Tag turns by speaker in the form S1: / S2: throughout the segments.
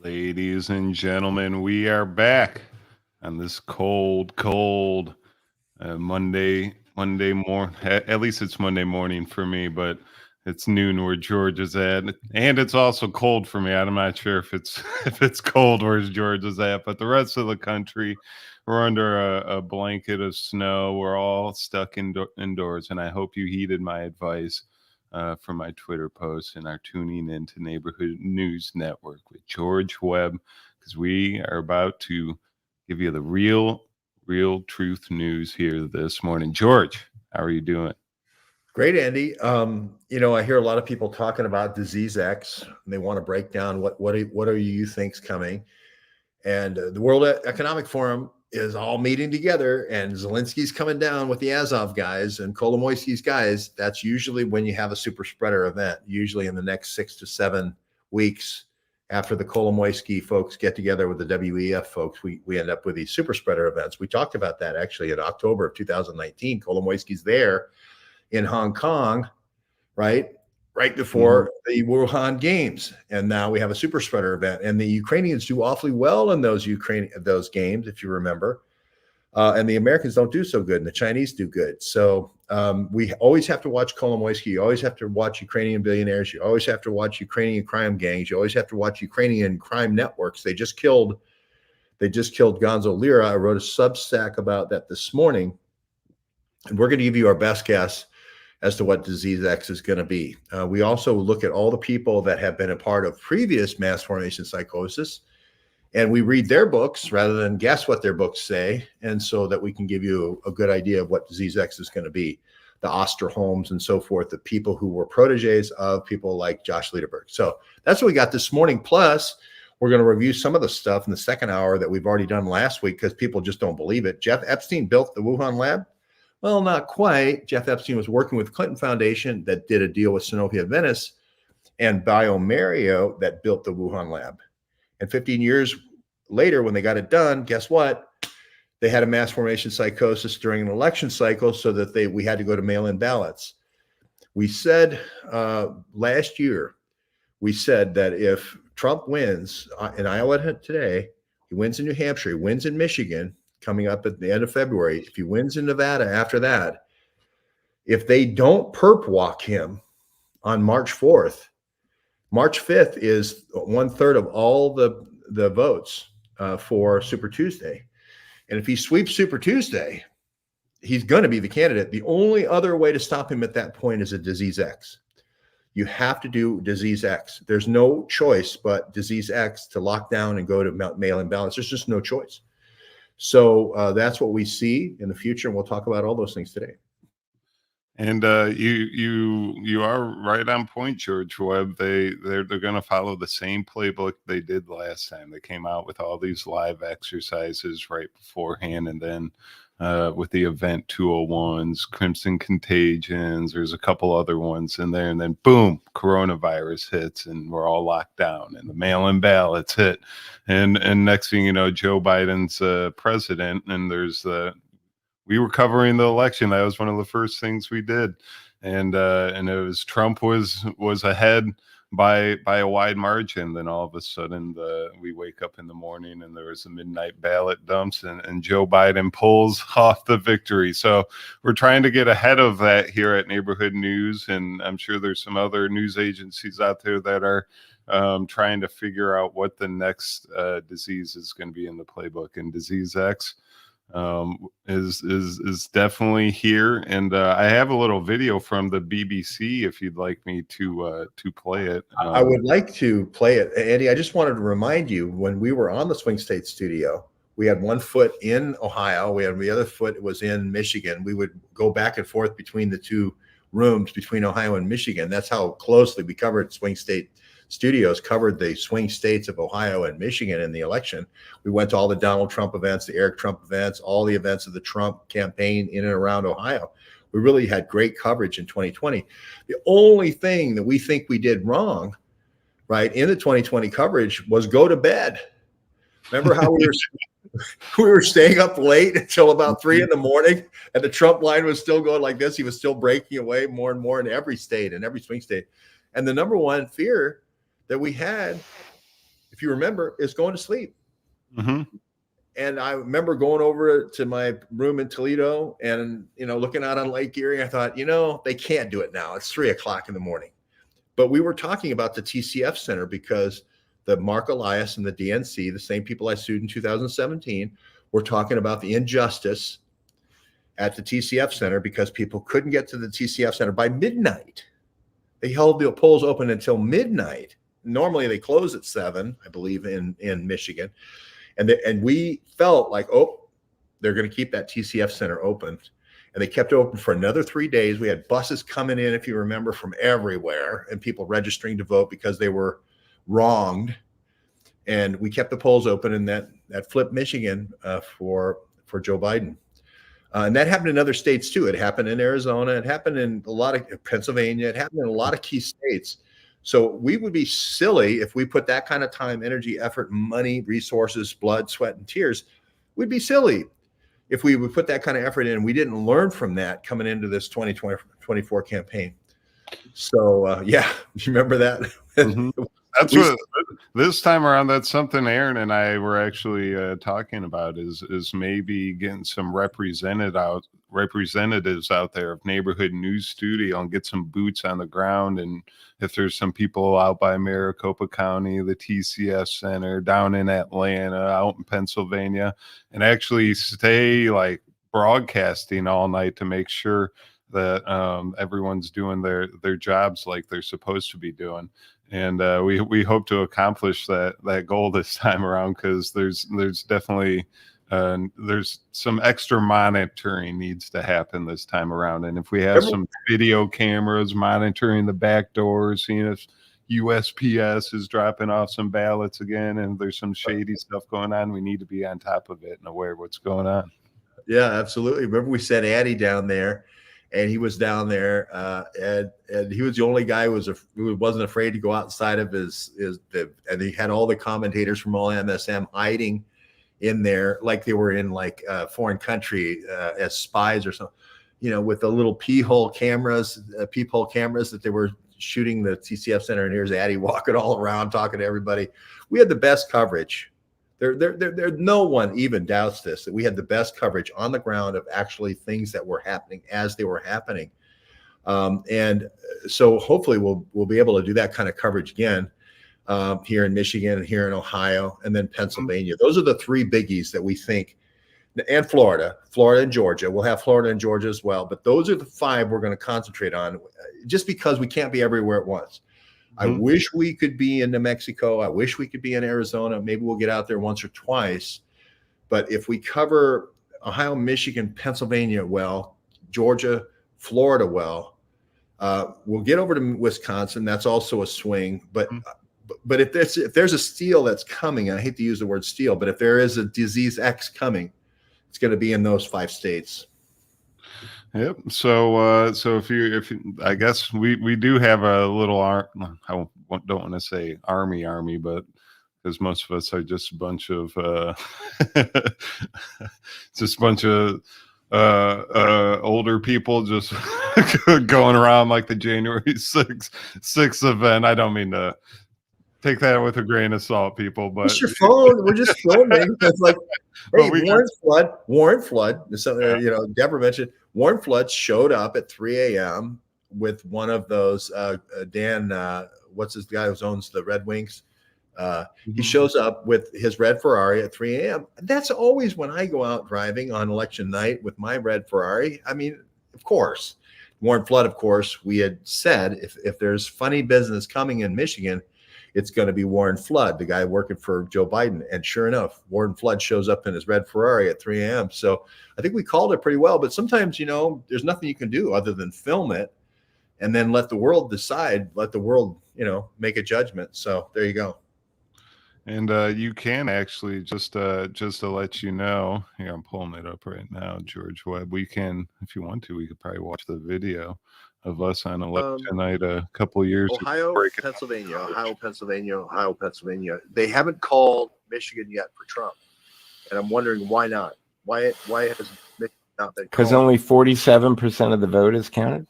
S1: Ladies and gentlemen, we are back on this cold Monday morning. At least it's Monday morning for me, but it's noon where George is at, and it's also cold for me. I'm not sure if it's if it's cold where George is at, but the rest of the country, we're under a blanket of snow. We're all stuck indoors, and I hope you heeded my advice from my Twitter post and are tuning into Neighborhood News Network with George Webb, because we are about to give you the real truth news here this morning. George, how are you doing?
S2: Great, Andy. I hear a lot of people talking about disease X, and they want to break down what do you think's coming. And the World Economic Forum is all meeting together, and Zelensky's coming down with the Azov guys and Kolomoiskys guys. That's usually when you have a super spreader event, usually in the next 6 to 7 weeks after the Kolomoisky folks get together with the WEF folks, we end up with these super spreader events. We talked about that actually in October of 2019. Kolomoisky's there in Hong Kong, right before the Wuhan games. And now we have a super spreader event, and the Ukrainians do awfully well in those games, if you remember. And the Americans don't do so good, and the Chinese do good. So we always have to watch Kolomoisky. You always have to watch Ukrainian billionaires. You always have to watch Ukrainian crime gangs. You always have to watch Ukrainian crime networks. They just killed Gonzo Lira. I wrote a Substack about that this morning, and we're going to give you our best guess as to what disease X is going to be. We also look at all the people that have been a part of previous mass formation psychosis, and we read their books rather than guess what their books say, and so that we can give you a good idea of what disease X is going to be. The Osterholms and so forth, the people who were proteges of people like Josh Lederberg. So that's what we got this morning. Plus, we're going to review some of the stuff in the second hour that we've already done last week because people just don't believe it. Jeff Epstein built the Wuhan lab. Well, not quite. Jeff Epstein was working with Clinton Foundation that did a deal with Sanofi of Venice and bioMérieux that built the Wuhan lab. And 15 years later, when they got it done, guess what? They had a mass formation psychosis during an election cycle, so that we had to go to mail-in ballots. We said last year, we said that if Trump wins in Iowa today, he wins in New Hampshire, he wins in Michigan, coming up at the end of February, if he wins in Nevada after that, if they don't perp walk him on March 4th, March 5th is 1/3 of all the votes for Super Tuesday. And if he sweeps Super Tuesday, he's going to be the candidate. The only other way to stop him at that point is a disease X. You have to do disease X. There's no choice but disease X to lock down and go to mail-in ballots. There's just no choice. So that's what we see in the future, and we'll talk about all those things today.
S1: And you are right on point, George Webb. They're going to follow the same playbook they did last time. They came out with all these live exercises right beforehand, and then with the Event 201s, Crimson Contagions, there's a couple other ones in there, and then boom, coronavirus hits, and we're all locked down, and the mail-in ballots hit, and next thing you know, Joe Biden's president, and we were covering the election. That was one of the first things we did, and it was Trump was ahead by a wide margin. Then all of a sudden, we wake up in the morning and there was a midnight ballot dumps, and Joe Biden pulls off the victory. So we're trying to get ahead of that here at Neighborhood News, and I'm sure there's some other news agencies out there that are trying to figure out what the next disease is going to be in the playbook. And disease X is definitely here, and I have a little video from the BBC if you'd like me to play it.
S2: I would like to play it, Andy. I just wanted to remind you, when we were on the Swing State studio, we had one foot in Ohio, the other foot was in Michigan. We would go back and forth between the two rooms between Ohio and Michigan. That's how closely we covered Swing State Studios, covered the swing states of Ohio and Michigan in the election. We went to all the Donald Trump events, the Eric Trump events, all the events of the Trump campaign in and around Ohio. We really had great coverage in 2020. The only thing that we think we did wrong, right, in the 2020 coverage was go to bed. Remember how we were staying up late until about 3 a.m, and the Trump line was still going like this. He was still breaking away more and more in every state, in every swing state. And the number one fear that we had, if you remember, is going to sleep.
S1: Mm-hmm.
S2: And I remember going over to my room in Toledo and, looking out on Lake Erie. I thought, they can't do it now. It's 3:00 in the morning. But we were talking about the TCF Center because the Mark Elias and the DNC, the same people I sued in 2017, were talking about the injustice at the TCF Center because people couldn't get to the TCF Center by midnight. They held the polls open until midnight. Normally they close at 7, I believe, in Michigan. And we felt like, they're going to keep that TCF Center open. And they kept it open for another 3 days. We had buses coming in, if you remember, from everywhere, and people registering to vote because they were wronged. And we kept the polls open, and that flipped Michigan for Joe Biden. And that happened in other states too. It happened in Arizona. It happened in a lot of Pennsylvania. It happened in a lot of key states. So we would be silly if we put that kind of time, energy, effort, money, resources, blood, sweat, and tears. We'd be silly if we would put that kind of effort in. We didn't learn from that coming into this 2024 campaign. So you remember that?
S1: Mm-hmm. That's what this time around. That's something Aaron and I were actually talking about is maybe getting some representatives out there of neighborhood news studio and get some boots on the ground. And if there's some people out by Maricopa County, the TCF Center, down in Atlanta, out in Pennsylvania, and actually stay like broadcasting all night to make sure that everyone's doing their jobs like they're supposed to be doing. And we hope to accomplish that goal this time around, because there's definitely there's some extra monitoring needs to happen this time around. And if we have some video cameras monitoring the back doors, seeing if USPS is dropping off some ballots again, and there's some shady stuff going on, we need to be on top of it and aware of what's going on.
S2: Yeah, absolutely. Remember we sent Addie down there, and he was down there, and he was the only guy who wasn't afraid to go outside of and he had all the commentators from all MSM hiding in there like they were in like a foreign country as spies or something, with the little peephole cameras that they were shooting the TCF Center. And here's Addie walking all around talking to everybody. We had the best coverage. There, no one even doubts this, that we had the best coverage on the ground of actually things that were happening as they were happening. And so hopefully we'll be able to do that kind of coverage again here in Michigan and here in Ohio and then Pennsylvania. Those are the 3 biggies that we think, and Florida and Georgia. We'll have Florida and Georgia as well, but those are the 5 we're going to concentrate on, just because we can't be everywhere at once. I wish we could be in New Mexico. I wish we could be in Arizona. Maybe we'll get out there once or twice. But if we cover Ohio, Michigan, Pennsylvania well, Georgia, Florida well, we'll get over to Wisconsin. That's also a swing. But if there's a steal that's coming, and I hate to use the word steal, but if there is a disease X coming, it's going to be in those 5 states.
S1: Yep. So if you, I guess we do have a little I don't want to say army, but because most of us are just a bunch of older people just going around like the January 6th event. I don't mean to take that with a grain of salt, people, but
S2: it's your phone. We're just filming. It's like, hey, Warren Flood. So, Deborah mentioned Warren Flood showed up at 3 a.m. with one of those Dan. What's this guy who owns the Red Wings? He shows up with his red Ferrari at 3 a.m. That's always when I go out driving on election night with my red Ferrari. I mean, of course, Warren Flood. Of course, we had said if there's funny business coming in Michigan, it's going to be Warren Flood, the guy working for Joe Biden. And sure enough, Warren Flood shows up in his red Ferrari at 3 a.m. So I think we called it pretty well. But sometimes, there's nothing you can do other than film it and then let the world decide, let the world, make a judgment. So there you go.
S1: And you can actually, just to let you know, here, I'm pulling it up right now, George Webb. We can, if you want to, we could probably watch the video of us on election night a couple of years
S2: ago. Ohio, Pennsylvania. They haven't called Michigan yet for Trump. And I'm wondering why not? Why has Michigan not been called?
S3: Because only 47% of the vote is counted.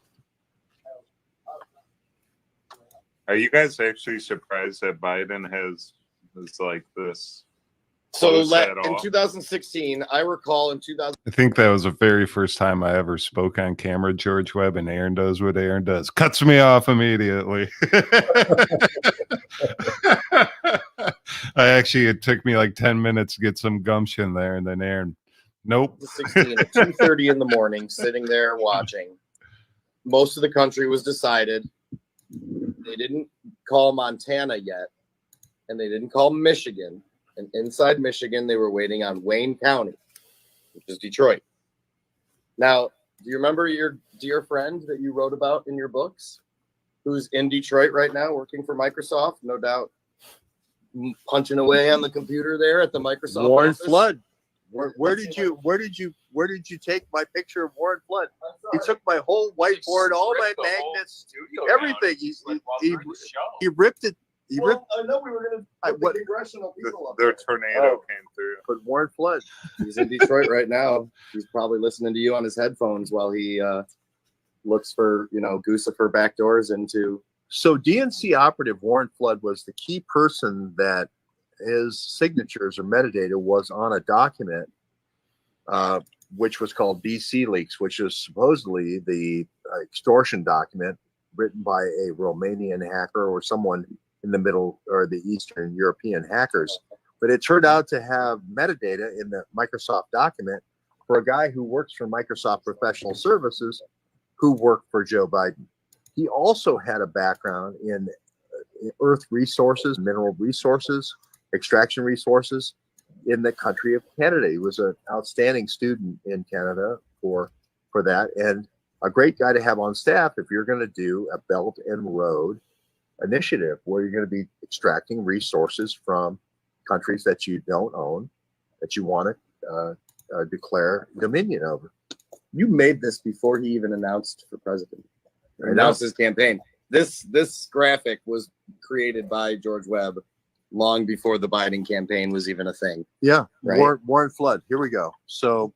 S1: Are you guys actually surprised that Biden has
S4: It's like this.
S5: So
S4: Close that
S5: in
S4: off.
S5: 2016, I recall in 2000.
S1: I think that was the very first time I ever spoke on camera, George Webb, and Aaron does what Aaron does. Cuts me off immediately. It took me like 10 minutes to get some gumption there, and then Aaron, nope.
S5: 16 at 2:30 in the morning, sitting there watching. Most of the country was decided. They didn't call Montana yet, and they didn't call Michigan. And inside Michigan, they were waiting on Wayne County, which is Detroit. Now, do you remember your dear friend that you wrote about in your books, who's in Detroit right now, working for Microsoft, no doubt, punching away on the computer there at the Microsoft
S2: Warren
S5: office?
S2: Flood. Where did you take my picture of Warren Flood? He took my whole whiteboard, all my magnets, everything. He ripped it.
S5: I know we were going to put the congressional people up
S4: Their
S5: there.
S4: tornado came through.
S2: But Warren Flood.
S5: He's in Detroit right now. He's probably listening to you on his headphones while he looks for, Guccifer backdoors into.
S2: So DNC operative Warren Flood was the key person that his signatures or metadata was on a document, which was called DC Leaks, which is supposedly the extortion document written by a Romanian hacker or someone in the Middle or the Eastern European hackers. But it turned out to have metadata in the Microsoft document for a guy who works for Microsoft Professional Services who worked for Joe Biden. He also had a background in earth resources, mineral resources, extraction resources in the country of Canada. He was an outstanding student in Canada for that, and a great guy to have on staff if you're going to do a Belt and Road initiative where you're going to be extracting resources from countries that you don't own, that you want to declare dominion over.
S5: You made this before he even announced for president. Announced his campaign. This graphic was created by George Webb long before the Biden campaign was even a thing.
S2: Yeah,
S5: right?
S2: Warren Flood. Here we go. So,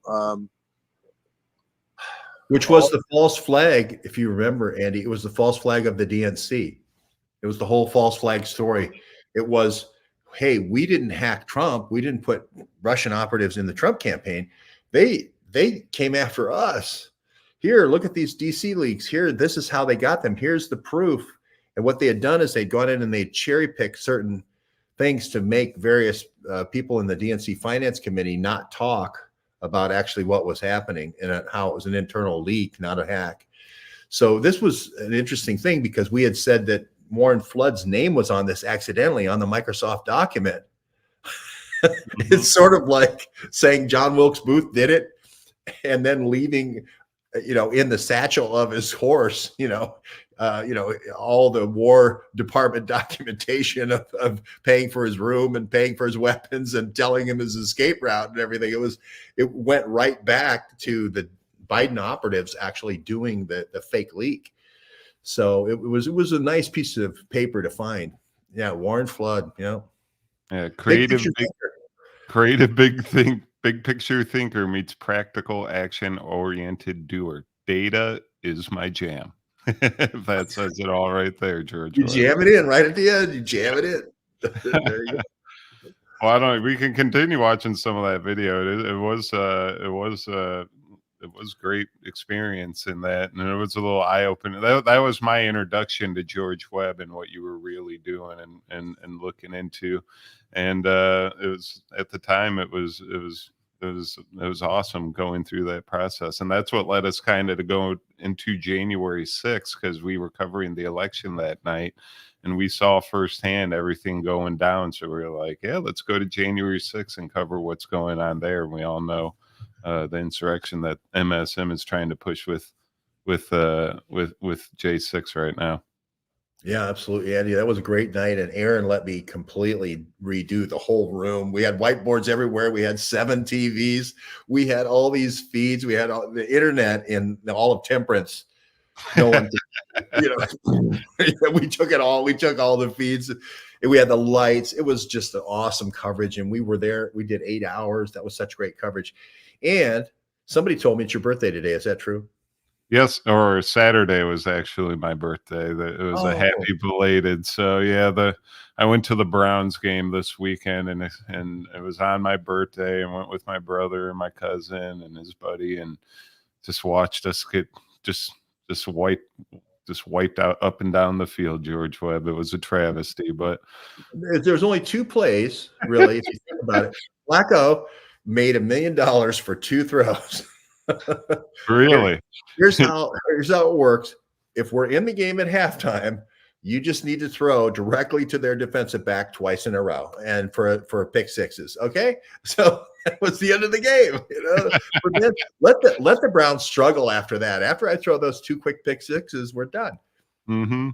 S6: which was the false flag, if you remember, Andy. It was the false flag of the DNC. It was the whole false flag story. It was, hey, we didn't hack Trump. We didn't put Russian operatives in the Trump campaign. They came after us. Here, look at these DC leaks. Here, this is how they got them. Here's the proof. And what they had done is they'd gone in and they'd cherry picked certain things to make various people in the DNC Finance Committee not talk about actually what was happening and how it was an internal leak, not a hack. So this was an interesting thing because we had said that Warren Flood's name was on this accidentally on the Microsoft document. It's sort of like saying John Wilkes Booth did it and then leaving, in the satchel of his horse, all the War Department documentation of paying for his room and paying for his weapons and telling him his escape route and everything. It went right back to the Biden operatives actually doing the fake leak. So it was a nice piece of paper to find. Yeah, Warren Flood. Yeah,
S1: creative, big picture thinker meets practical action oriented doer. Data is my jam. That says it all right there, George.
S2: You jam it in right at the end. You jam it in. There you go.
S1: Well, we can continue watching some of that video. It was great experience in that, and it was a little eye-opening. That was my introduction to George Webb and what you were really doing and looking into. And it was at the time it was awesome going through that process, and that's what led us kind of to go into January 6th because we were covering the election that night, and we saw firsthand everything going down. So we were like, yeah, let's go to January 6th and cover what's going on there. And we all know the insurrection that MSM is trying to push with J6 right now.
S6: Yeah, absolutely, Andy. That was a great night, and Aaron let me completely redo the whole room. We had whiteboards everywhere. We had 7 TVs. We had all these feeds. We had all the internet in all of Temperance. No one, we took it all. We took all the feeds. And we had the lights. It was just an awesome coverage, and we were there. We did 8 hours. That was such great coverage. And somebody told me it's your birthday today. Is that true?
S1: Yes, or Saturday was actually my birthday. It was a
S2: Oh,
S1: happy belated. So yeah, I went to the Browns game this weekend, and it was on my birthday. And went with my brother and my cousin and his buddy, and just watched us get just just wiped wiped out up and down the field. George Webb. It was a travesty, but
S2: there's only two plays, really, if you think about it. Flacco made $1 million for 2 throws.
S1: really,
S2: Here's how it works. If we're in the game at halftime, you just need to throw directly to their defensive back twice in a row, and for pick sixes. Okay, so that was the end of the game. Let the Browns struggle after that. After I throw those 2 quick pick sixes, we're done.
S1: hmm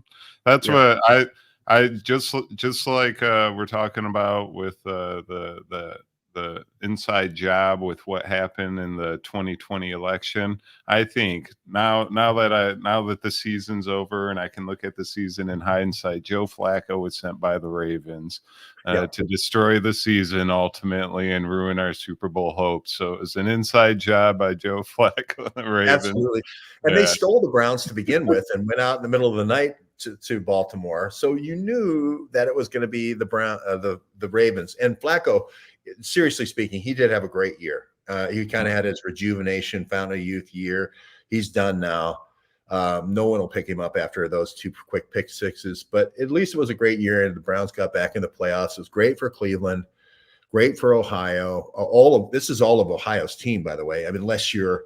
S1: that's
S2: Yeah.
S1: what I just like we're talking about with the inside job with what happened in the 2020 election. I think now that the season's over and I can look at the season in hindsight, Joe Flacco was sent by the Ravens to destroy the season ultimately and ruin our Super Bowl hopes. So it was an inside job by Joe Flacco and the Ravens.
S2: Absolutely. And they stole the Browns to begin with and went out in the middle of the night to Baltimore. So you knew that it was going to be the Ravens. And Flacco, seriously speaking, he did have a great year. He kind of had his rejuvenation, fountain of youth year. He's done now. No one will pick him up after those 2 quick pick sixes, but at least it was a great year. And the Browns got back in the playoffs. It was great for Cleveland, great for Ohio. This is all of Ohio's team, by the way. I mean, unless you're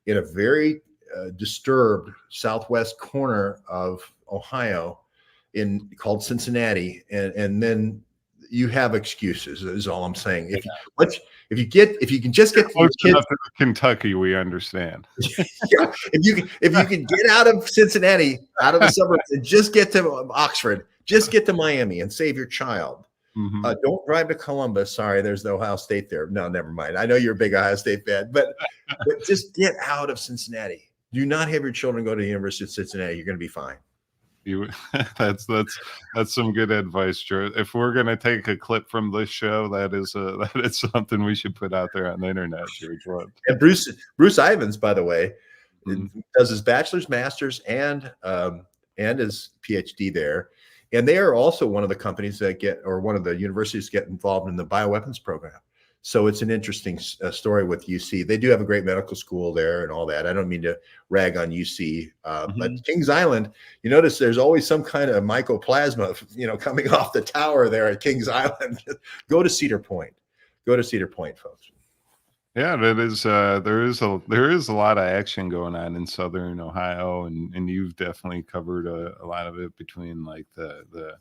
S2: in a very disturbed southwest corner of Ohio called Cincinnati, and then you have excuses, is all I'm saying. If you can just get
S1: Close enough to Kentucky, we understand.
S2: yeah, if you can get out of Cincinnati, out of the suburbs, and just get to Oxford, just get to Miami and save your child. Don't drive to Columbus. Sorry, there's no Ohio State there. No, never mind. I know you're a big Ohio State fan, but just get out of Cincinnati. Do not have your children go to the University of Cincinnati. You're going to be fine.
S1: That's some good advice, George. If we're gonna take a clip from this show, that is something we should put out there on the internet, George.
S2: And Bruce Ivins, by the way, does his bachelor's, master's, and his PhD there. And they are also one of the companies one of the universities get involved in the bioweapons program. So it's an interesting story with UC. They do have a great medical school there and all that. I don't mean to rag on UC, but Kings Island, you notice there's always some kind of mycoplasma, coming off the tower there at Kings Island. Go to Cedar Point. Go to Cedar Point, folks.
S1: Yeah, that is. There is a lot of action going on in Southern Ohio, and you've definitely covered a lot of it between like the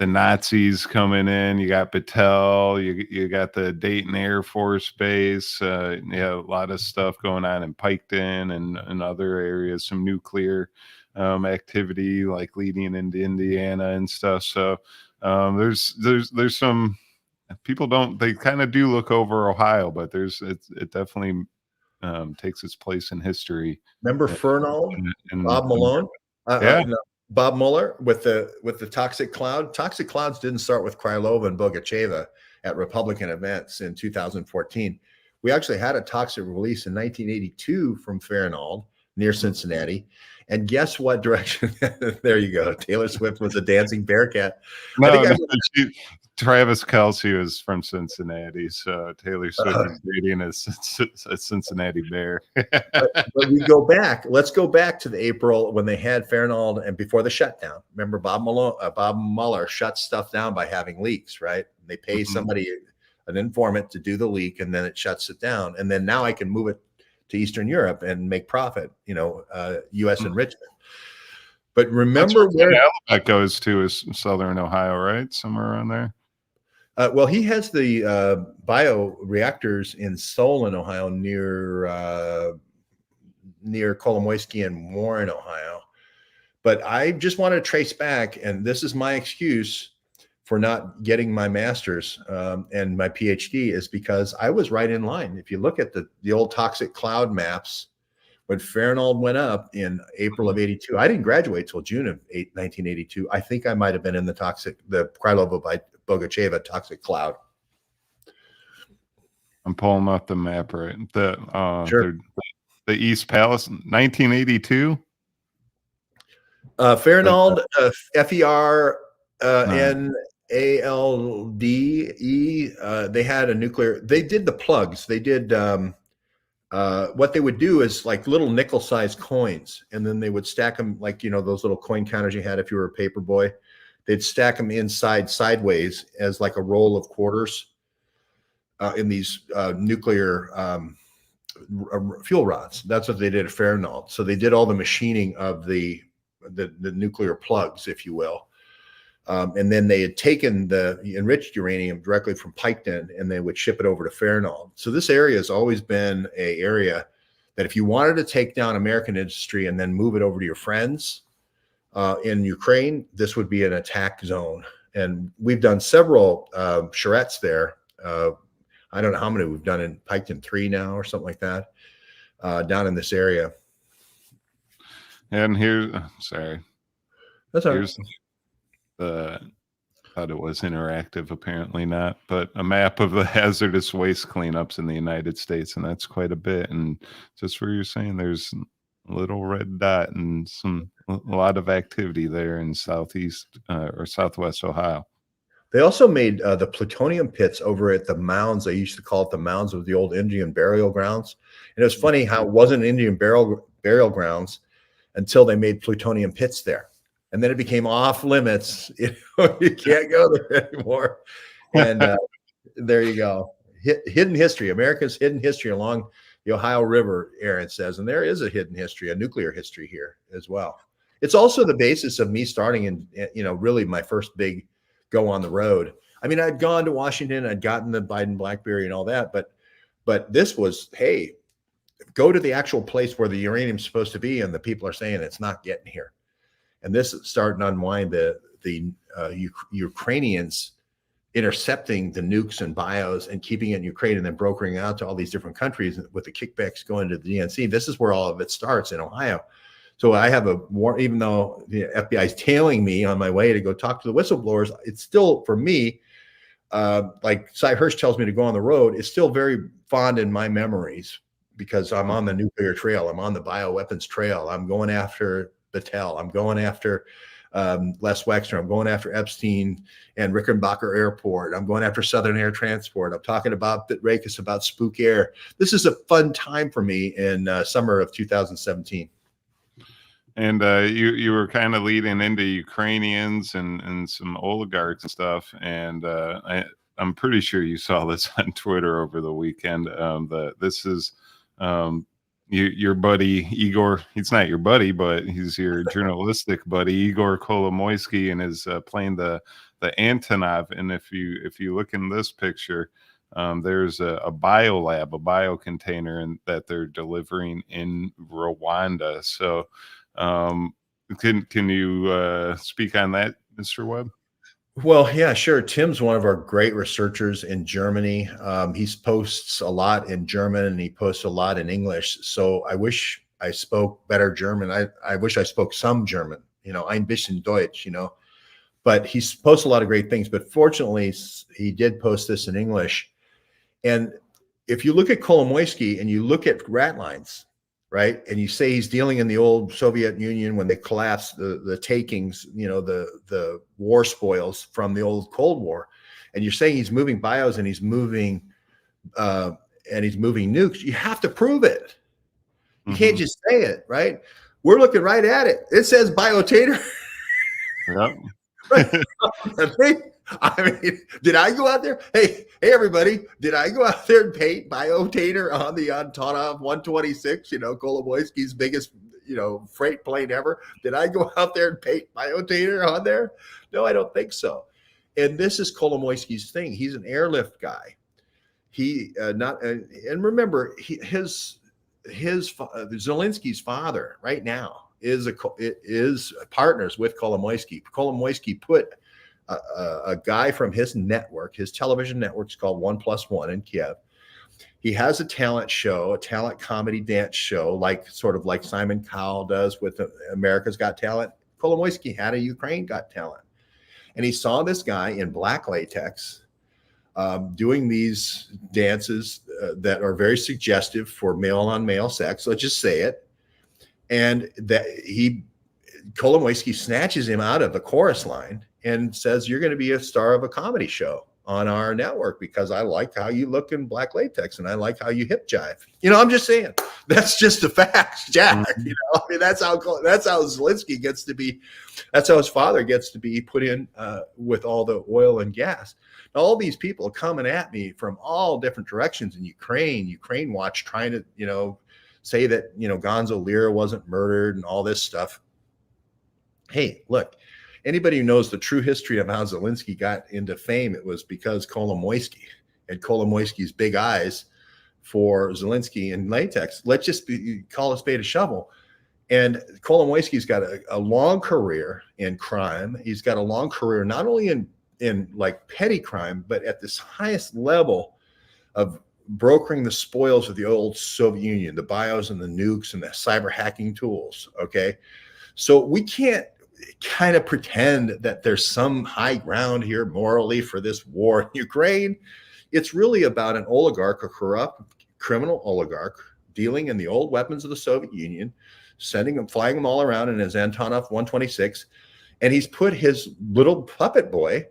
S1: Nazis coming in. You got Battelle. You got the Dayton Air Force Base. A lot of stuff going on in Piketon and other areas. Some nuclear activity like leading into Indiana and stuff. So there's some people they kind of do look over Ohio, but it definitely takes its place in history.
S2: Remember Fernald, Bob Malone? Bob Mueller with the toxic cloud. Toxic clouds didn't start with Krylova and Bogacheva at Republican events in 2014. We actually had a toxic release in 1982 from Fernald near Cincinnati. And guess what direction? There you go. Taylor Swift was a dancing bear cat.
S1: Travis Kelce was from Cincinnati, so Taylor Swift is dating a Cincinnati Bear.
S2: but we go back. Let's go back to the April when they had Fernald and before the shutdown. Remember, Bob Mueller shuts stuff down by having leaks, right? They pay somebody, an informant, to do the leak, and then it shuts it down. And then now I can move it to Eastern Europe and make profit, U.S. enrichment. But remember where
S1: that goes to is Southern Ohio, right? Somewhere around there.
S2: Well, he has the bioreactors in Solon, Ohio, near Kolomoiskys and Warren, Ohio. But I just want to trace back, and this is my excuse for not getting my master's and my PhD, is because I was right in line. If you look at the old toxic cloud maps, when Fernald went up in April of '82, I didn't graduate till June of 1982. I think I might have been in the Krylova by Bogacheva toxic cloud.
S1: I'm pulling up the map right.
S2: Sure.
S1: East Palace, 1982.
S2: Fernald, FERNALDE. They had a nuclear. They did the plugs. They did. What they would do is like little nickel-sized coins, and then they would stack them like those little coin counters you had if you were a paper boy. They'd stack them inside sideways as like a roll of quarters in these nuclear fuel rods. That's what they did at Fernald. So they did all the machining of the nuclear plugs, if you will. And then they had taken the enriched uranium directly from Piketon, and they would ship it over to Fernald. So this area has always been an area that if you wanted to take down American industry and then move it over to your friends in Ukraine, this would be an attack zone. And we've done several charrettes there. I don't know how many we've done in Piketon 3 now or something like that, down in this area.
S1: And here's, sorry.
S2: That's all right.
S1: Here's thought it was interactive, apparently not, but a map of the hazardous waste cleanups in the United States, and that's quite a bit. And just where you're saying, there's a little red dot and a lot of activity there in southeast or southwest Ohio.
S2: They also made the plutonium pits over at the mounds. They used to call it the mounds of the old Indian burial grounds. And it was funny how it wasn't Indian burial grounds until they made plutonium pits there. And then it became off limits. You can't go there anymore. And there you go. Hidden history, America's hidden history along the Ohio River, Aaron says. And there is a hidden history, a nuclear history here as well. It's also the basis of me starting in, really my first big go on the road. I mean, I'd gone to Washington, I'd gotten the Biden BlackBerry and all that, but this was, hey, go to the actual place where the uranium's supposed to be, and the people are saying it's not getting here. And this is starting to unwind the Ukrainians intercepting the nukes and bios and keeping it in Ukraine and then brokering out to all these different countries with the kickbacks going to the DNC. This is where all of it starts in Ohio. So I have a war, even though the FBI is tailing me on my way to go talk to the whistleblowers, it's still, for me, like Cy Hirsch tells me to go on the road, it's still very fond in my memories because I'm on the nuclear trail. I'm on the bioweapons trail. I'm going after Battelle. I'm going after Les Wexner. I'm going after Epstein and Rickenbacker Airport. I'm going after Southern Air Transport. I'm talking about Bitrakis, about Spook Air. This is a fun time for me in summer of 2017.
S1: And you were kind of leading into Ukrainians and some oligarchs and stuff. And I'm pretty sure you saw this on Twitter over the weekend. This is your buddy Igor. He's not your buddy, but he's your journalistic buddy, Igor Kolomoiskys, and is playing the Antonov. And if you look in this picture, there's a biolab, a bio container, and that they're delivering in Rwanda. So can you speak on that, Mr. Webb?
S2: Well, yeah, sure. Tim's one of our great researchers in Germany. He posts a lot in German and he posts a lot in English. So I wish I spoke better German. I wish I spoke some German, ein bisschen Deutsch, but he posts a lot of great things. But fortunately, he did post this in English. And if you look at Kolomoiskys and you look at Ratlines, right, and you say he's dealing in the old Soviet Union when they collapsed the takings, the war spoils from the old Cold War, and you're saying he's moving bios and he's moving nukes, you have to prove it. You can't just say it, right? We're looking right at it. It says biotater.
S1: Yep.
S2: Right. I mean, did I go out there? Hey, everybody, did I go out there and paint biotater on the Antonov 126, Kolomoiskys' biggest, freight plane ever? Did I go out there and paint biotater on there? No, I don't think so. And this is Kolomoiskys' thing. He's an airlift guy. And remember, Zelensky's father right now is partners with Kolomoiskys. Kolomoiskys put a guy from his network, his television network's called 1+1 in Kiev. He has a talent show, a talent comedy dance show, sort of like Simon Cowell does with America's Got Talent. Kolomoiskys had a Ukraine Got Talent. And he saw this guy in black latex doing these dances that are very suggestive for male-on-male sex. Let's just say it. And that Kolomoiskys snatches him out of the chorus line and says, "You're going to be a star of a comedy show on our network because I like how you look in black latex and I like how you hip jive." I'm just saying, that's just the facts, Jack. I mean, that's how Zelensky gets to be. That's how his father gets to be put in with all the oil and gas. Now, all these people coming at me from all different directions in Ukraine Watch, trying to, say that, Gonzo Lira wasn't murdered and all this stuff. Hey, look, anybody who knows the true history of how Zelensky got into fame, it was because Kolomoisky and Kolomoisky's big eyes for Zelensky and latex. Let's just call a spade a shovel. And Kolomoisky's got a long career in crime. He's got a long career not only in like petty crime, but at this highest level of brokering the spoils of the old Soviet Union, the bios and the nukes and the cyber hacking tools. Okay. So we can't kind of pretend that there's some high ground here morally for this war in Ukraine. It's really about an oligarch, a corrupt criminal oligarch, dealing in the old weapons of the Soviet Union, flying them all around in his Antonov 126. And he's put his little puppet boy,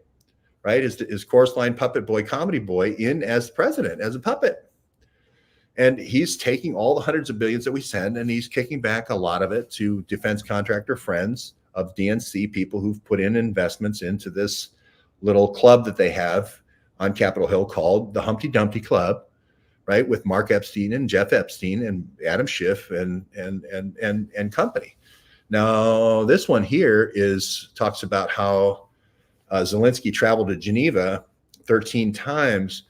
S2: right, his chorus line puppet boy, comedy boy, in as president, as a puppet. And he's taking all the hundreds of billions that we send, and he's kicking back a lot of it to defense contractor friends of DNC, people who've put in investments into this little club that they have on Capitol Hill called the Humpty Dumpty Club, right, with Mark Epstein and Jeff Epstein and Adam Schiff and company. Now, this one here talks about how Zelensky traveled to Geneva 13 times.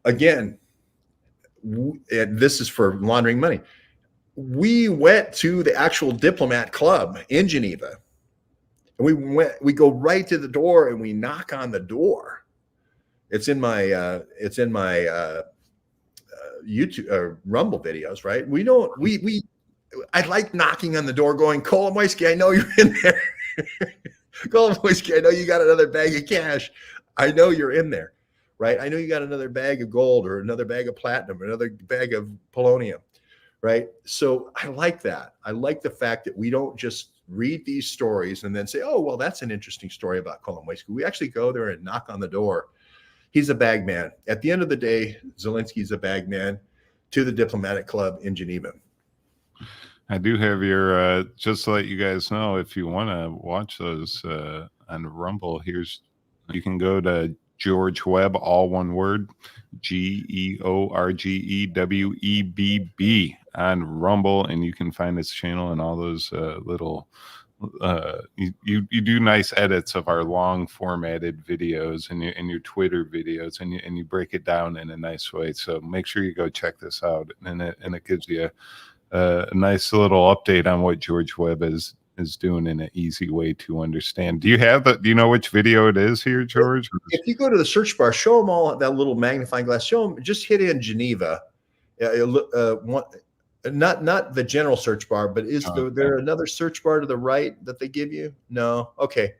S2: Again, this is for laundering money. We went to the actual diplomat club in Geneva, and we go right to the door and we knock on the door. It's in my YouTube Rumble videos, right? I like knocking on the door going, "Kolomoisky, I know you're in there." "Kolomoisky, I know you got another bag of cash. I know you're in there, right? I know you got another bag of gold or another bag of platinum or another bag of polonium, right?" So I like that. I like the fact that we don't just read these stories and then say, "Oh, well, that's an interesting story about Kolomoisky." We actually go there and knock on the door. He's a bag man. At the end of the day, Zelensky's a bag man to the diplomatic club in Geneva.
S1: I do have your, just to let you guys know, if you want to watch those on Rumble, you can go to George Webb, all one word, GeorgeWebb on Rumble, and you can find his channel and all those little you do nice edits of our long formatted videos and your Twitter videos, and you break it down in a nice way. So make sure you go check this out, and it gives you a nice little update on what George Webb is doing in an easy way to understand. Do you know which video it is here, George?
S2: If you go to the search bar, show them all that little magnifying glass. Show them, just hit in Geneva. Not the general search bar, but there another search bar to the right that they give you? No. Okay.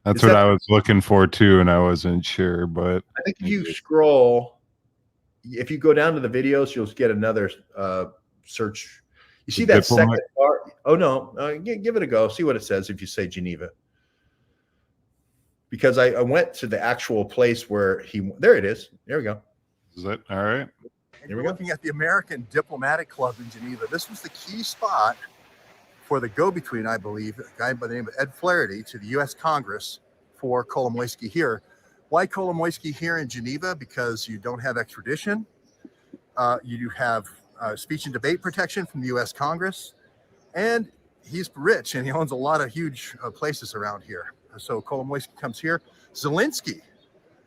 S1: That's what I was looking for too, and I wasn't sure, but
S2: I think if you scroll, if you go down to the videos, you'll get another search. You see that second bar? Oh no, give it a go. See what it says if you say Geneva. Because I went to the actual place where there it is. There we go.
S1: Is that all right?
S2: And we're looking at the American Diplomatic Club in Geneva. This was the key spot for the go-between, I believe, a guy by the name of Ed Flaherty, to the U.S. Congress for Kolomoisky here. Why Kolomoisky here in Geneva? Because you don't have extradition. You have speech and debate protection from the U.S. Congress. And he's rich, and he owns a lot of huge places around here. So Kolomoisky comes here. Zelensky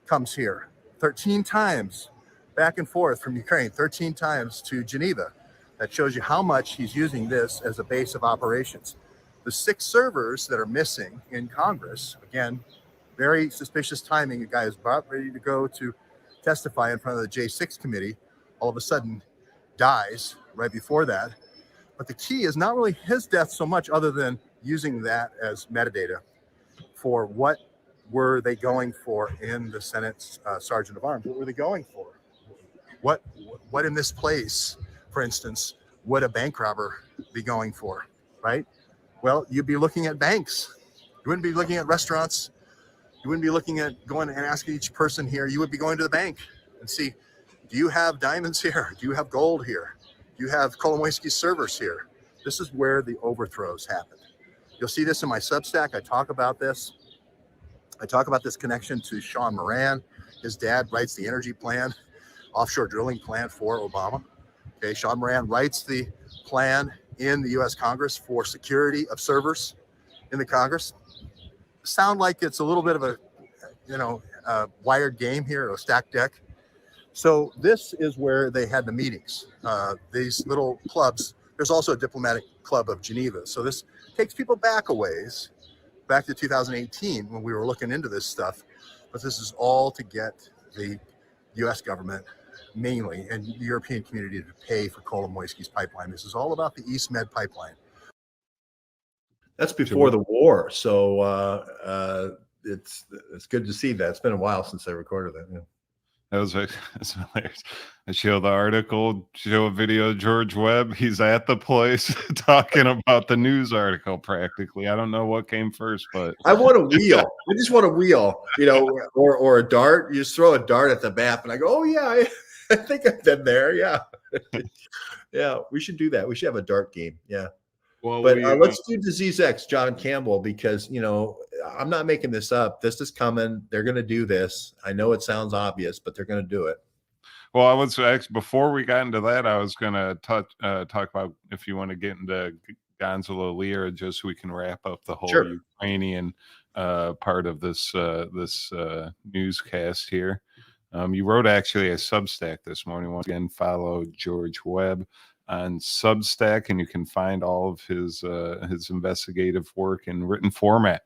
S2: comes here 13 times. Back and forth from Ukraine 13 times to Geneva. That shows you how much he's using this as a base of operations. The 6 servers that are missing in Congress, again, very suspicious timing. A guy is about ready to go to testify in front of the J6 committee, all of a sudden dies right before that. But the key is not really his death so much, other than using that as metadata for what were they going for in the Senate's Sergeant of Arms. What were they going for?
S7: What in this place, for instance, would a bank robber be going for, right? Well, you'd be looking at banks. You wouldn't be looking at restaurants. You wouldn't be looking at going and asking each person here. You would be going to the bank and see, do you have diamonds here? Do you have gold here? Do you have Kolomoiskys servers here? This is where the overthrows happen. You'll see this in my Substack. I talk about this. I talk about this connection to Sean Moran. His dad writes the energy plan, offshore drilling plan for Obama. Okay, Sean Moran writes the plan in the U.S. Congress for security of servers in the Congress. Sound like it's a little bit of a, wired game here, a stacked deck. So this is where they had the meetings. These little clubs. There's also a diplomatic club of Geneva. So this takes people back a ways, back to 2018 when we were looking into this stuff. But this is all to get the U.S. government, mainly, and the European community to pay for Kolomoiskys pipeline. This is all about the East Med pipeline.
S2: That's before the war, so it's good to see that. It's been a while since I recorded that. Yeah.
S1: That's hilarious. I show the article, show a video of George Webb. He's at the place talking about the news article practically. I don't know what came first, but
S2: I want a wheel. I just want a wheel, or a dart. You just throw a dart at the map, and I go, oh yeah, I think I've been there. Yeah, yeah. We should do that. We should have a dart game. Yeah.
S1: Well,
S2: but let's do Disease X, John Campbell, because I'm not making this up. This is coming. They're going to do this. I know it sounds obvious, but they're going to do it.
S1: Well, I was actually, before we got into that, I was going to talk about if you want to get into Gonzalo Lira, just so we can wrap up the whole Ukrainian part of this newscast here. You wrote actually a Substack this morning. Once again, follow George Webb on Substack, and you can find all of his investigative work in written format.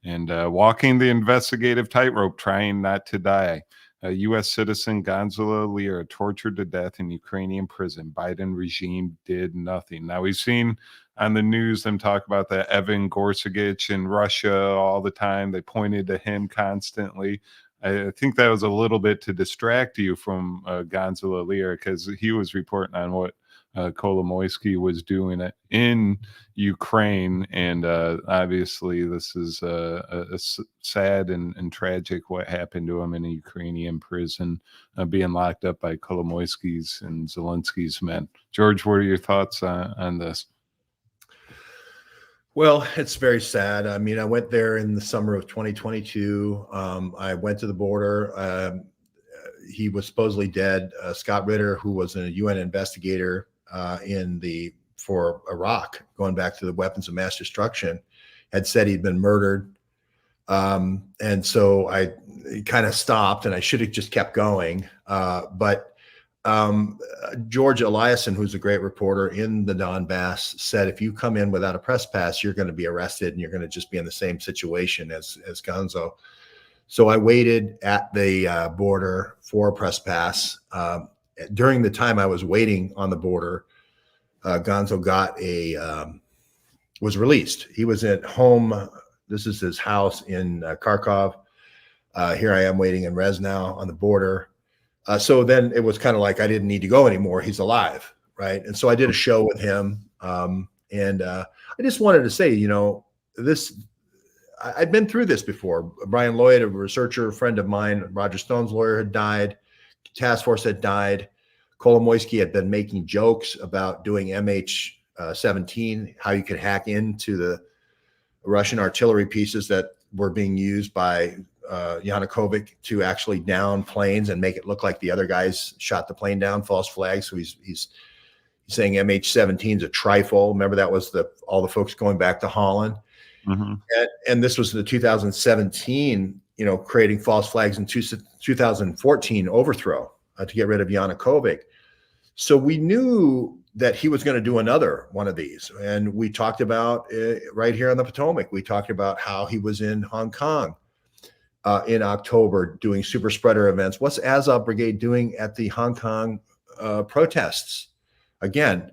S1: And walking the investigative tightrope, trying not to die. U.S. citizen Gonzalo Lira tortured to death in Ukrainian prison. Biden regime did nothing. Now, we've seen on the news them talk about the Evan Gorsuch in Russia all the time. They pointed to him constantly. I think that was a little bit to distract you from Gonzalo Lira, because he was reporting on what Kolomoiskys was doing it in Ukraine, and obviously this is a sad and tragic what happened to him in a Ukrainian prison, being locked up by Kolomoiskys and Zelensky's men. George, what are your thoughts on this?
S2: Well, it's very sad. I mean, I went there in the summer of 2022. I went to the border. He was supposedly dead. Scott Ritter, who was a UN investigator for Iraq, going back to the weapons of mass destruction, had said he'd been murdered. And so I kind of stopped, and I should have just kept going. But George Eliason, who's a great reporter in the Donbass, said if you come in without a press pass, you're going to be arrested, and you're going to just be in the same situation as Gonzo. So I waited at the border for a press pass. During the time I was waiting on the border, Gonzo was released. He was at home. This is his house in Kharkov. Here I am waiting in Reznow on the border. So then it was kind of like I didn't need to go anymore. He's alive, right? And so I did a show with him. And I just wanted to say, I'd been through this before. Brian Lloyd, a researcher, a friend of mine, Roger Stone's lawyer, had died. Task Force had died. Kolomoiskys had been making jokes about doing MH17, how you could hack into the Russian artillery pieces that were being used by Yanukovych to actually down planes and make it look like the other guys shot the plane down, false flags. So he's saying MH17 is a trifle. Remember, that was all the folks going back to Holland. Mm-hmm. And this was the 2017, creating false flags in 2014 overthrow to get rid of Yanukovych. So we knew that he was going to do another one of these. And we talked about right here on the Potomac, we talked about how he was in Hong Kong in October doing super spreader events. What's Azov Brigade doing at the Hong Kong protests? Again,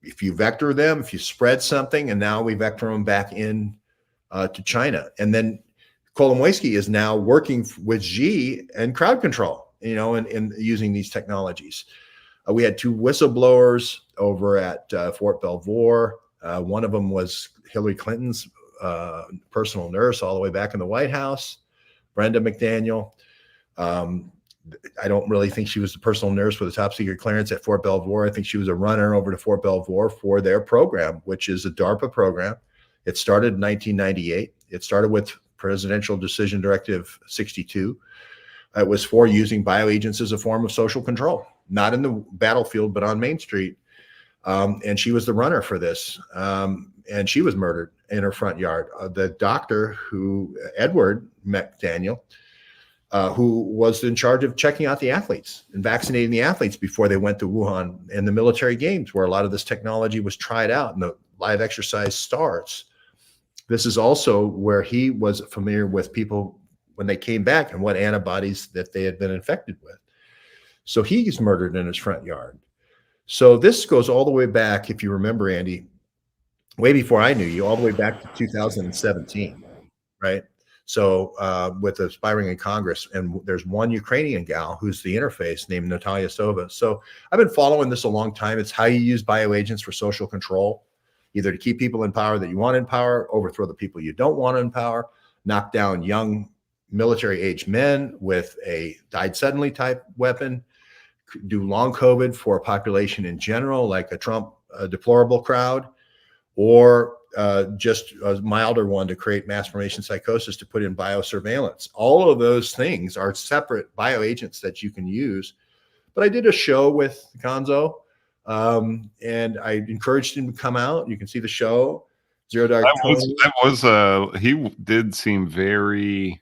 S2: if you vector them, if you spread something, and now we vector them back in to China. And then Kolomoiskys is now working with Xi and crowd control. in using these technologies. We had 2 whistleblowers over at Fort Belvoir. One of them was Hillary Clinton's personal nurse all the way back in the White House, Brenda McDaniel. I don't really think she was the personal nurse with a top secret clearance at Fort Belvoir. I think she was a runner over to Fort Belvoir for their program, which is a DARPA program. It started in 1998. It started with Presidential Decision Directive 62. It was for using bioagents as a form of social control, not in the battlefield, but on Main Street. And she was the runner for this. And she was murdered in her front yard. The doctor Edward McDaniel, who was in charge of checking out the athletes and vaccinating the athletes before they went to Wuhan and the military games, where a lot of this technology was tried out and the live exercise starts. This is also where he was familiar with people when they came back and what antibodies that they had been infected with. So he's murdered in his front yard. So this goes all the way back, if you remember, Andy, way before I knew you, all the way back to 2017, right? So with aspiring in Congress, and there's one Ukrainian gal who's the interface named Natalia Sova. So I've been following this a long time. It's how you use bioagents for social control, either to keep people in power that you want in power, overthrow the people you don't want in power, knock down young military-age men with a died suddenly type weapon, do long COVID for a population in general, like a Trump deplorable crowd, or just a milder one to create mass formation psychosis to put in biosurveillance. All of those things are separate bioagents that you can use. But I did a show with Gonzo, and I encouraged him to come out. You can see the show. Zero Dark Tony.
S1: He did seem very,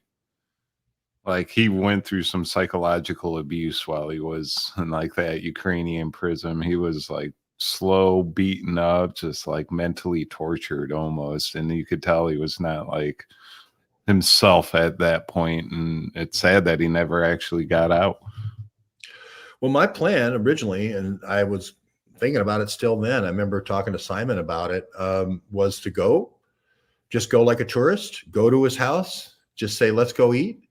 S1: like he went through some psychological abuse while he was in like that Ukrainian prison. He was like slow, beaten up, just like mentally tortured almost. And you could tell he was not like himself at that point. And it's sad that he never actually got out.
S2: Well, my plan originally, and I was thinking about it still then, I remember talking to Simon about it, was to just go like a tourist, go to his house, just say, let's go eat.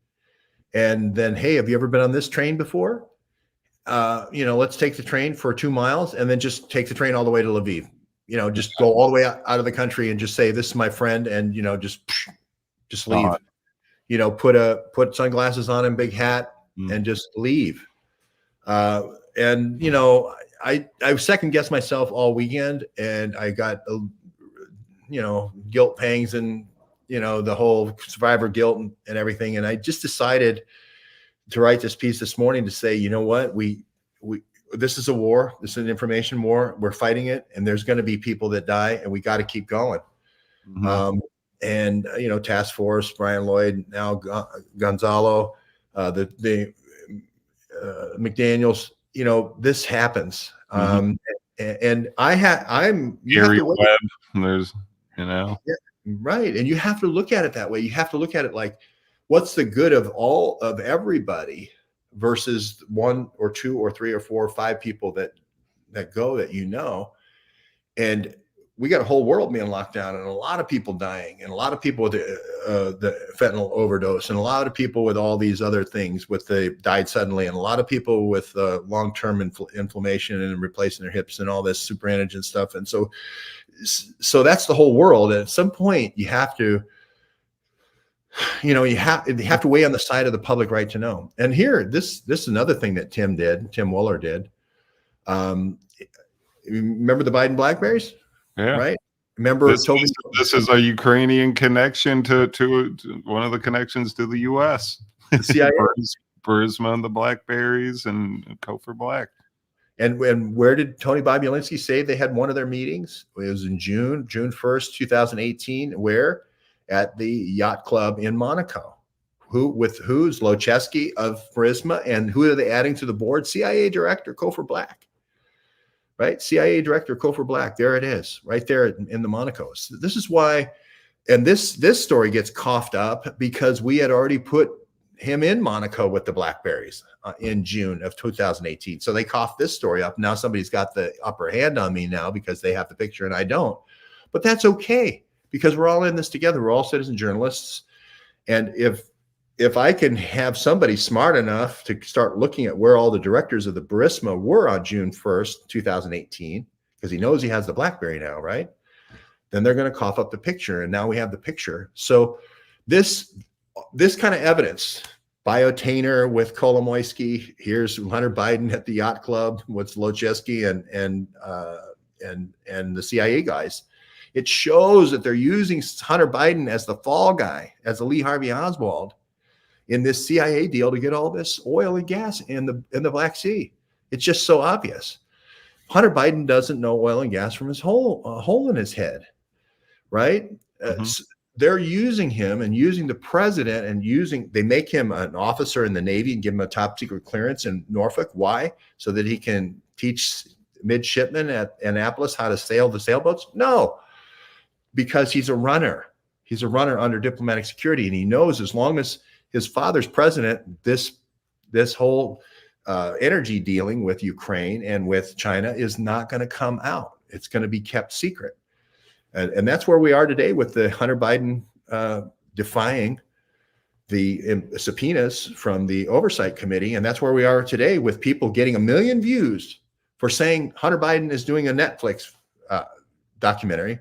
S2: And then, hey, have you ever been on this train before? Let's take the train for 2 miles and then just take the train all the way to Lviv. Just go all the way out of the country and just say, this is my friend, and just leave. Put sunglasses on and big hat and just leave. I second guessed myself all weekend, and I got guilt pangs and the whole survivor guilt and everything. And I just decided to write this piece this morning to say, you know what, this is a war. This is an information war. We're fighting it, and there's going to be people that die, and we got to keep going. Mm-hmm. Task Force, Brian Lloyd, now Gonzalo, the McDaniels, this happens. Mm-hmm. And I'm
S1: Gary Webb. There's,
S2: yeah, right. And you have to look at it that way. You have to look at it like, what's the good of everybody versus 1 or 2 or 3 or 4 or 5 people that go that and we got a whole world being locked down, and a lot of people dying, and a lot of people with the fentanyl overdose, and a lot of people with all these other things they died suddenly, and a lot of people with long-term inflammation and replacing their hips and all this super antigen stuff. And so that's the whole world. And at some point you have to you have to weigh on the side of the public right to know. And here, this is another thing that Tim Wohler did. Remember the Biden Blackberries?
S1: Yeah.
S2: Right. Remember
S1: this is a Ukrainian connection to one of the connections to the U.S.
S2: The CIA.
S1: Burisma and the Blackberries and Cofer Black.
S2: And where did Tony Bobulinski say they had one of their meetings? It was in June 1st, 2018. Where? At the yacht club in Monaco. Who's Locheski of Burisma, and who are they adding to the board? CIA Director Cofer Black. Right? CIA Director Cofer Black. There it is, right there in the Monaco. So this is why, and this story gets coughed up because we had already put him in Monaco with the Blackberries in June of 2018. So they coughed this story up. Now somebody's got the upper hand on me now because they have the picture and I don't. But that's okay, because we're all in this together. We're all citizen journalists. And if if I can have somebody smart enough to start looking at where all the directors of the Burisma were on June 1st, 2018, because he knows he has the BlackBerry now, right? Then they're going to cough up the picture, and now we have the picture. So this kind of evidence, biotainer with Kolomoiskys, here's Hunter Biden at the yacht club with Zlochevsky and the CIA guys. It shows that they're using Hunter Biden as the fall guy, as the Lee Harvey Oswald in this CIA deal to get all this oil and gas in the Black Sea. It's just so obvious. Hunter Biden doesn't know oil and gas from his hole in his head, right? They're using him and using the president and they make him an officer in the Navy and give him a top secret clearance in Norfolk. Why? So that he can teach midshipmen at Annapolis how to sail the sailboats? No, because he's a runner. He's a runner under diplomatic security. And he knows as long as his father's president, this whole energy dealing with Ukraine and with China is not going to come out. It's going to be kept secret. And that's where we are today with the Hunter Biden defying the subpoenas from the Oversight Committee. And that's where we are today with people getting 1 million views for saying Hunter Biden is doing a Netflix documentary.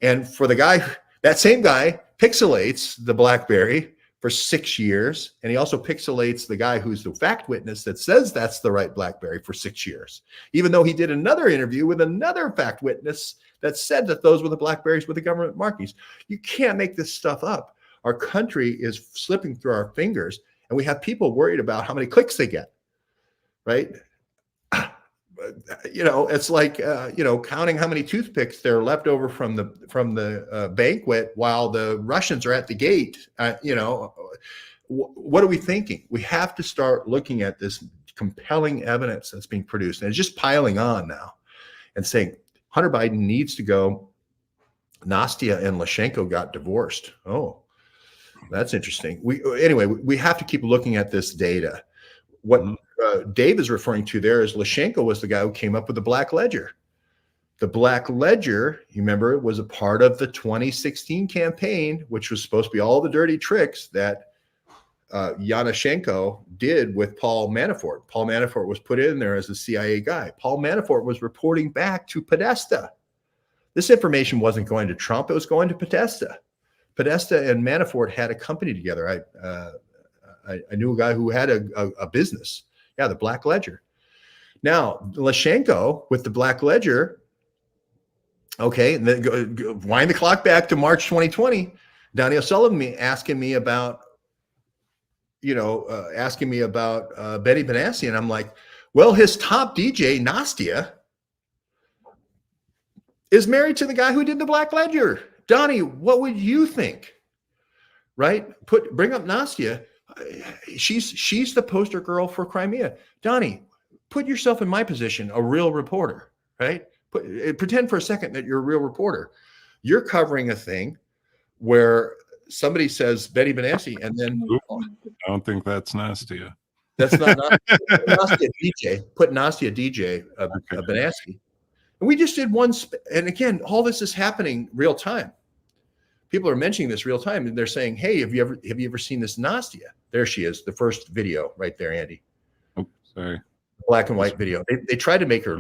S2: And for the guy, that same guy pixelates the BlackBerry for 6 years. And he also pixelates the guy who's the fact witness that says that's the right BlackBerry for 6 years, even though he did another interview with another fact witness that said that those were the BlackBerries with the government markings. You can't make this stuff up. Our country is slipping through our fingers, and we have people worried about how many clicks they get, right? It's like, counting how many toothpicks there are left over from the banquet while the Russians are at the gate. What are we thinking? We have to start looking at this compelling evidence that's being produced, and it's just piling on now, and saying Hunter Biden needs to go. Nastya and Lashenko got divorced. Oh, that's interesting. We have to keep looking at this data. What Dave is referring to there is Lashenko was the guy who came up with the Black Ledger. The Black Ledger, you remember, was a part of the 2016 campaign, which was supposed to be all the dirty tricks that Yanushchenko did with Paul Manafort. Paul Manafort was put in there as a CIA guy. Paul Manafort was reporting back to Podesta. This information wasn't going to Trump. It was going to Podesta. Podesta and Manafort had a company together. I knew a guy who had a business. Yeah, the Black Ledger. Now, Lashenko with the Black Ledger, okay, and then wind the clock back to March 2020. Donnie O'Sullivan asking me about Benny Benassi, and I'm like, well, his top DJ, Nastya, is married to the guy who did the Black Ledger. Donnie, what would you think? Right? Bring up Nastya. She's the poster girl for Crimea. Donnie, put yourself in my position, a real reporter, right? Pretend for a second that you're a real reporter. You're covering a thing where somebody says Betty Benassi, and then
S1: I don't think that's Nastya.
S2: That's not Nastya DJ. Put Nastya DJ Benassi. And we just did one. And again, all this is happening real time. People are mentioning this real time, and they're saying, "Hey, have you ever seen this Nastya?" There she is, the first video right there, Andy.
S1: Oh, sorry.
S2: Black and white video. They tried to make her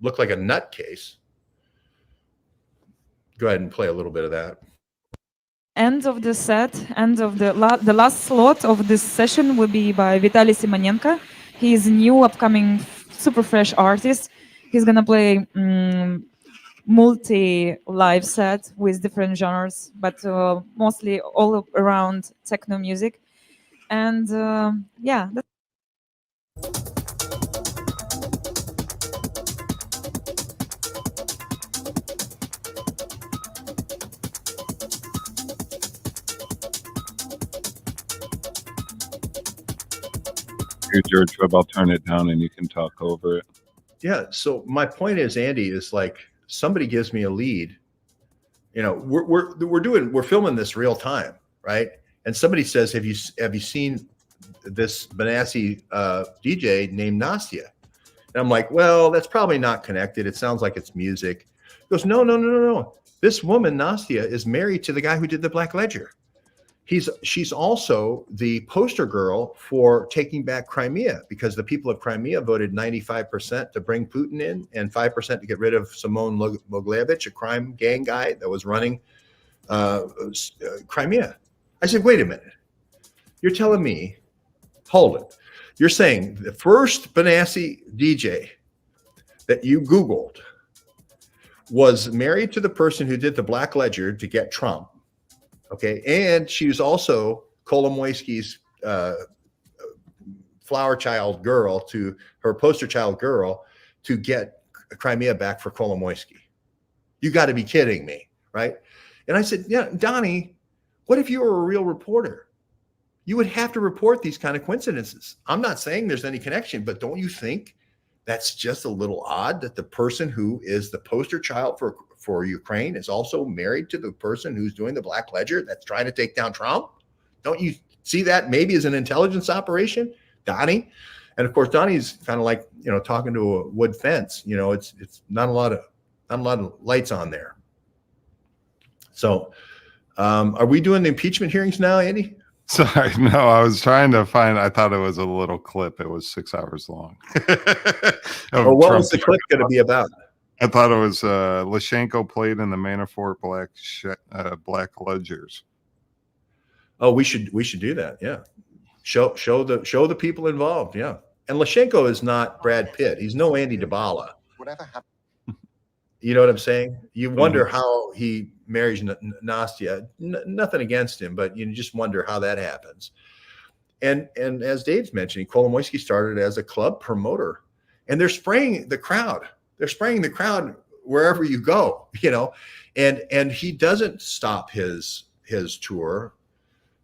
S2: look like a nutcase. Go ahead and play a little bit of that.
S8: End of the set, end of the last slot of this session will be by Vitaly Simonenko. He is a new upcoming super fresh artist. He's gonna play multi-live set with different genres, but mostly all around techno music. And yeah.
S1: Here, George Webb, I'll turn it down and you can talk over it.
S2: Yeah. So my point is, Andy, is like somebody gives me a lead. We're filming this real time, right? And somebody says, "Have you seen this Benassi DJ named Nastya?" And I'm like, "Well, that's probably not connected. It sounds like it's music." He goes, "No. This woman Nastya is married to the guy who did the Black Ledger." She's also the poster girl for taking back Crimea, because the people of Crimea voted 95% to bring Putin in and 5% to get rid of Simon Mogilevich, a crime gang guy that was running Crimea. I said, wait a minute. You're telling me, hold it. You're saying the first Benassi DJ that you Googled was married to the person who did the Black Ledger to get Trump. Okay. And she was also Kolomoiskys' flower child girl, to her poster child girl, to get Crimea back for Kolomoisky. You got to be kidding me. Right. And I said, yeah, Donnie, what if you were a real reporter? You would have to report these kind of coincidences. I'm not saying there's any connection, but don't you think that's just a little odd that the person who is the poster child for Ukraine is also married to the person who's doing the Black Ledger that's trying to take down Trump? Don't you see that maybe as an intelligence operation, Donnie? And of course, Donnie's kind of like, talking to a wood fence. It's not a lot of lights on there. So, are we doing the impeachment hearings now, Andy?
S1: Sorry, no, I was trying to find. I thought it was a little clip. It was 6 hours long.
S2: Or what was the clip going to be about?
S1: I thought it was Lyshenko played in the Manafort Black Ledgers.
S2: Oh, we should do that. Yeah, show the people involved. Yeah, and Lyshenko is not Brad Pitt. He's no Andy Dybala.
S7: Whatever happened?
S2: You know what I'm saying? You wonder how he marries Nastya. Nothing against him, but you just wonder how that happens. And as Dave's mentioning, Kolomoisky started as a club promoter, and they're spraying the crowd. They're spraying the crowd wherever you go, and he doesn't stop his tour,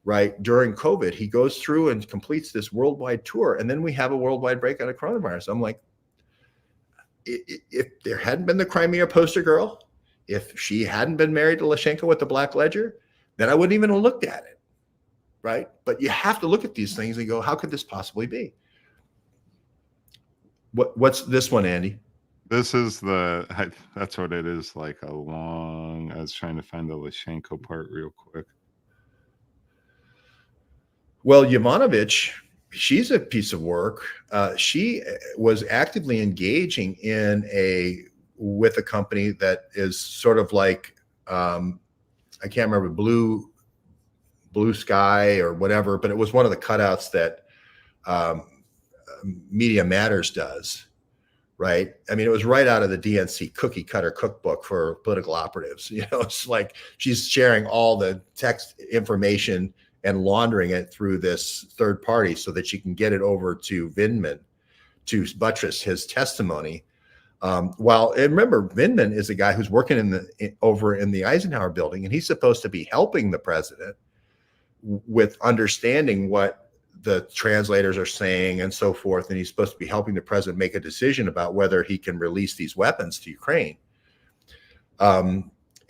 S2: right? During COVID, he goes through and completes this worldwide tour, and then we have a worldwide breakout of coronavirus. I'm like, if there hadn't been the Crimea poster girl, if she hadn't been married to Lyshenko with the Black Ledger, then I wouldn't even have looked at it, right? But you have to look at these things and go, how could this possibly be? What's this one, Andy?
S1: This is that's what it is, like I was trying to find the Lyshenko part real quick.
S2: Well, Yovanovitch, she's a piece of work. She was actively engaging with a company that is sort of like, I can't remember, Blue Sky or whatever, but it was one of the cutouts that Media Matters does, right? I mean, it was right out of the DNC cookie cutter cookbook for political operatives. It's like she's sharing all the text information and laundering it through this third party so that she can get it over to Vindman to buttress his testimony. And remember, Vindman is a guy who's working over in the Eisenhower building, and he's supposed to be helping the president with understanding what the translators are saying and so forth. And he's supposed to be helping the president make a decision about whether he can release these weapons to Ukraine.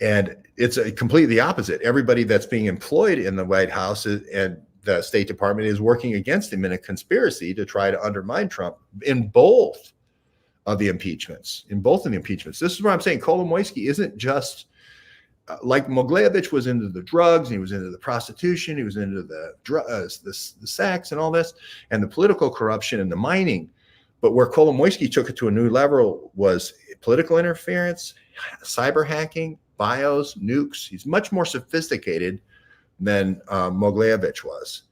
S2: And it's completely the opposite. Everybody that's being employed in the White House and the State Department is working against him in a conspiracy to try to undermine Trump in both of the impeachments. This is what I'm saying. Kolomoisky isn't just like Mogilevich was into the drugs, and he was into the prostitution, he was into the sex and all this, and the political corruption and the mining. But where Kolomoisky took it to a new level was political interference, cyber hacking, bios, nukes. He's much more sophisticated than Mogilevich was.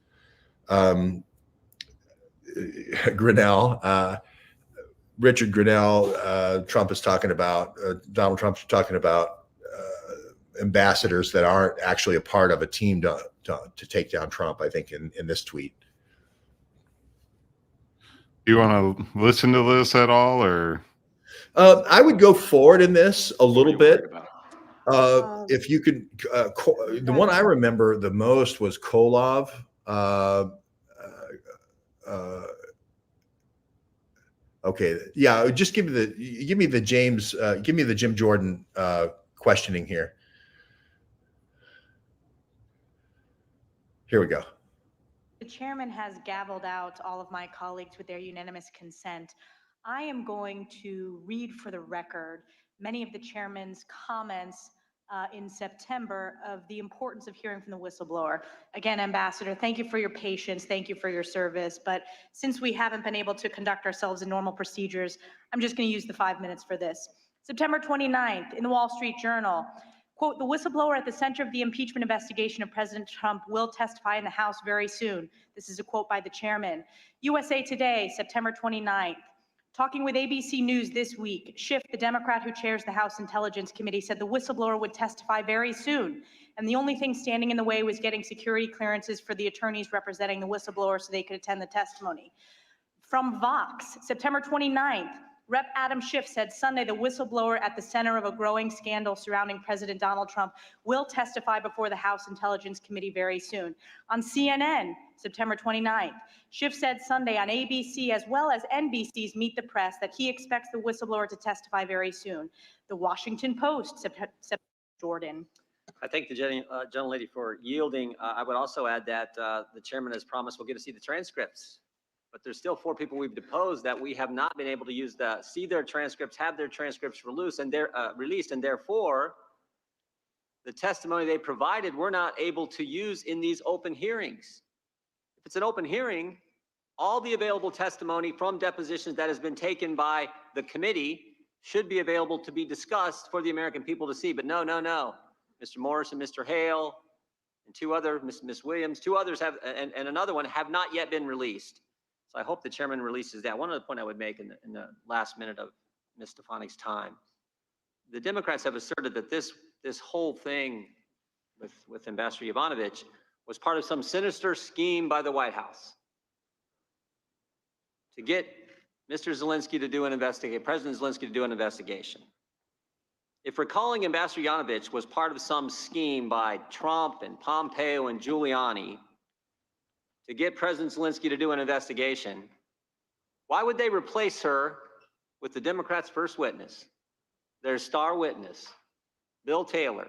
S2: Richard Grinnell, Donald Trump is talking about ambassadors that aren't actually a part of a team to take down Trump, I think, in this tweet.
S1: Do you want to listen to this at all, or?
S2: I would go forward in this a little bit. If you could, the one I remember the most was Kolov. Okay, yeah, just give me the Jim Jordan questioning here. Here we go.
S9: The chairman has gavelled out all of my colleagues with their unanimous consent. I am going to read for the record many of the chairman's comments in September of the importance of hearing from the whistleblower. Again, Ambassador, thank you for your patience. Thank you for your service. But since we haven't been able to conduct ourselves in normal procedures, I'm just going to use the 5 minutes for this. September 29th, in the Wall Street Journal, quote, the whistleblower at the center of the impeachment investigation of President Trump will testify in the House very soon. This is a quote by the chairman. USA Today, September 29th. Talking with ABC News this week, Schiff, the Democrat who chairs the House Intelligence Committee, said the whistleblower would testify very soon. And the only thing standing in the way was getting security clearances for the attorneys representing the whistleblower so they could attend the testimony. From Vox, September 29th, Rep. Adam Schiff said Sunday the whistleblower at the center of a growing scandal surrounding President Donald Trump will testify before the House Intelligence Committee very soon. On CNN, September 29th, Schiff said Sunday on ABC as well as NBC's Meet the Press that he expects the whistleblower to testify very soon. The Washington Post, September Jordan.
S10: I thank the gentlelady for yielding. I would also add that the chairman has promised we'll get to see the transcripts. But there's still 4 people we've deposed that we have not been able to see their transcripts, have their transcripts released, and therefore the testimony they provided we're not able to use in these open hearings. If it's an open hearing, all the available testimony from depositions that has been taken by the committee should be available to be discussed for the American people to see. But no. Mr. Morris and Mr. Hale and 2 other, Ms. Williams, 2 others have, and another one have not yet been released. So I hope the chairman releases that. One other point I would make in the last minute of Ms. Stefanik's time. The Democrats have asserted that this whole thing with Ambassador Yovanovitch was part of some sinister scheme by the White House to get Mr. Zelensky to do an investigation, President Zelensky to do an investigation. If recalling Ambassador Yovanovitch was part of some scheme by Trump and Pompeo and Giuliani to get President Zelensky to do an investigation, why would they replace her with the Democrats' first witness, their star witness, Bill Taylor?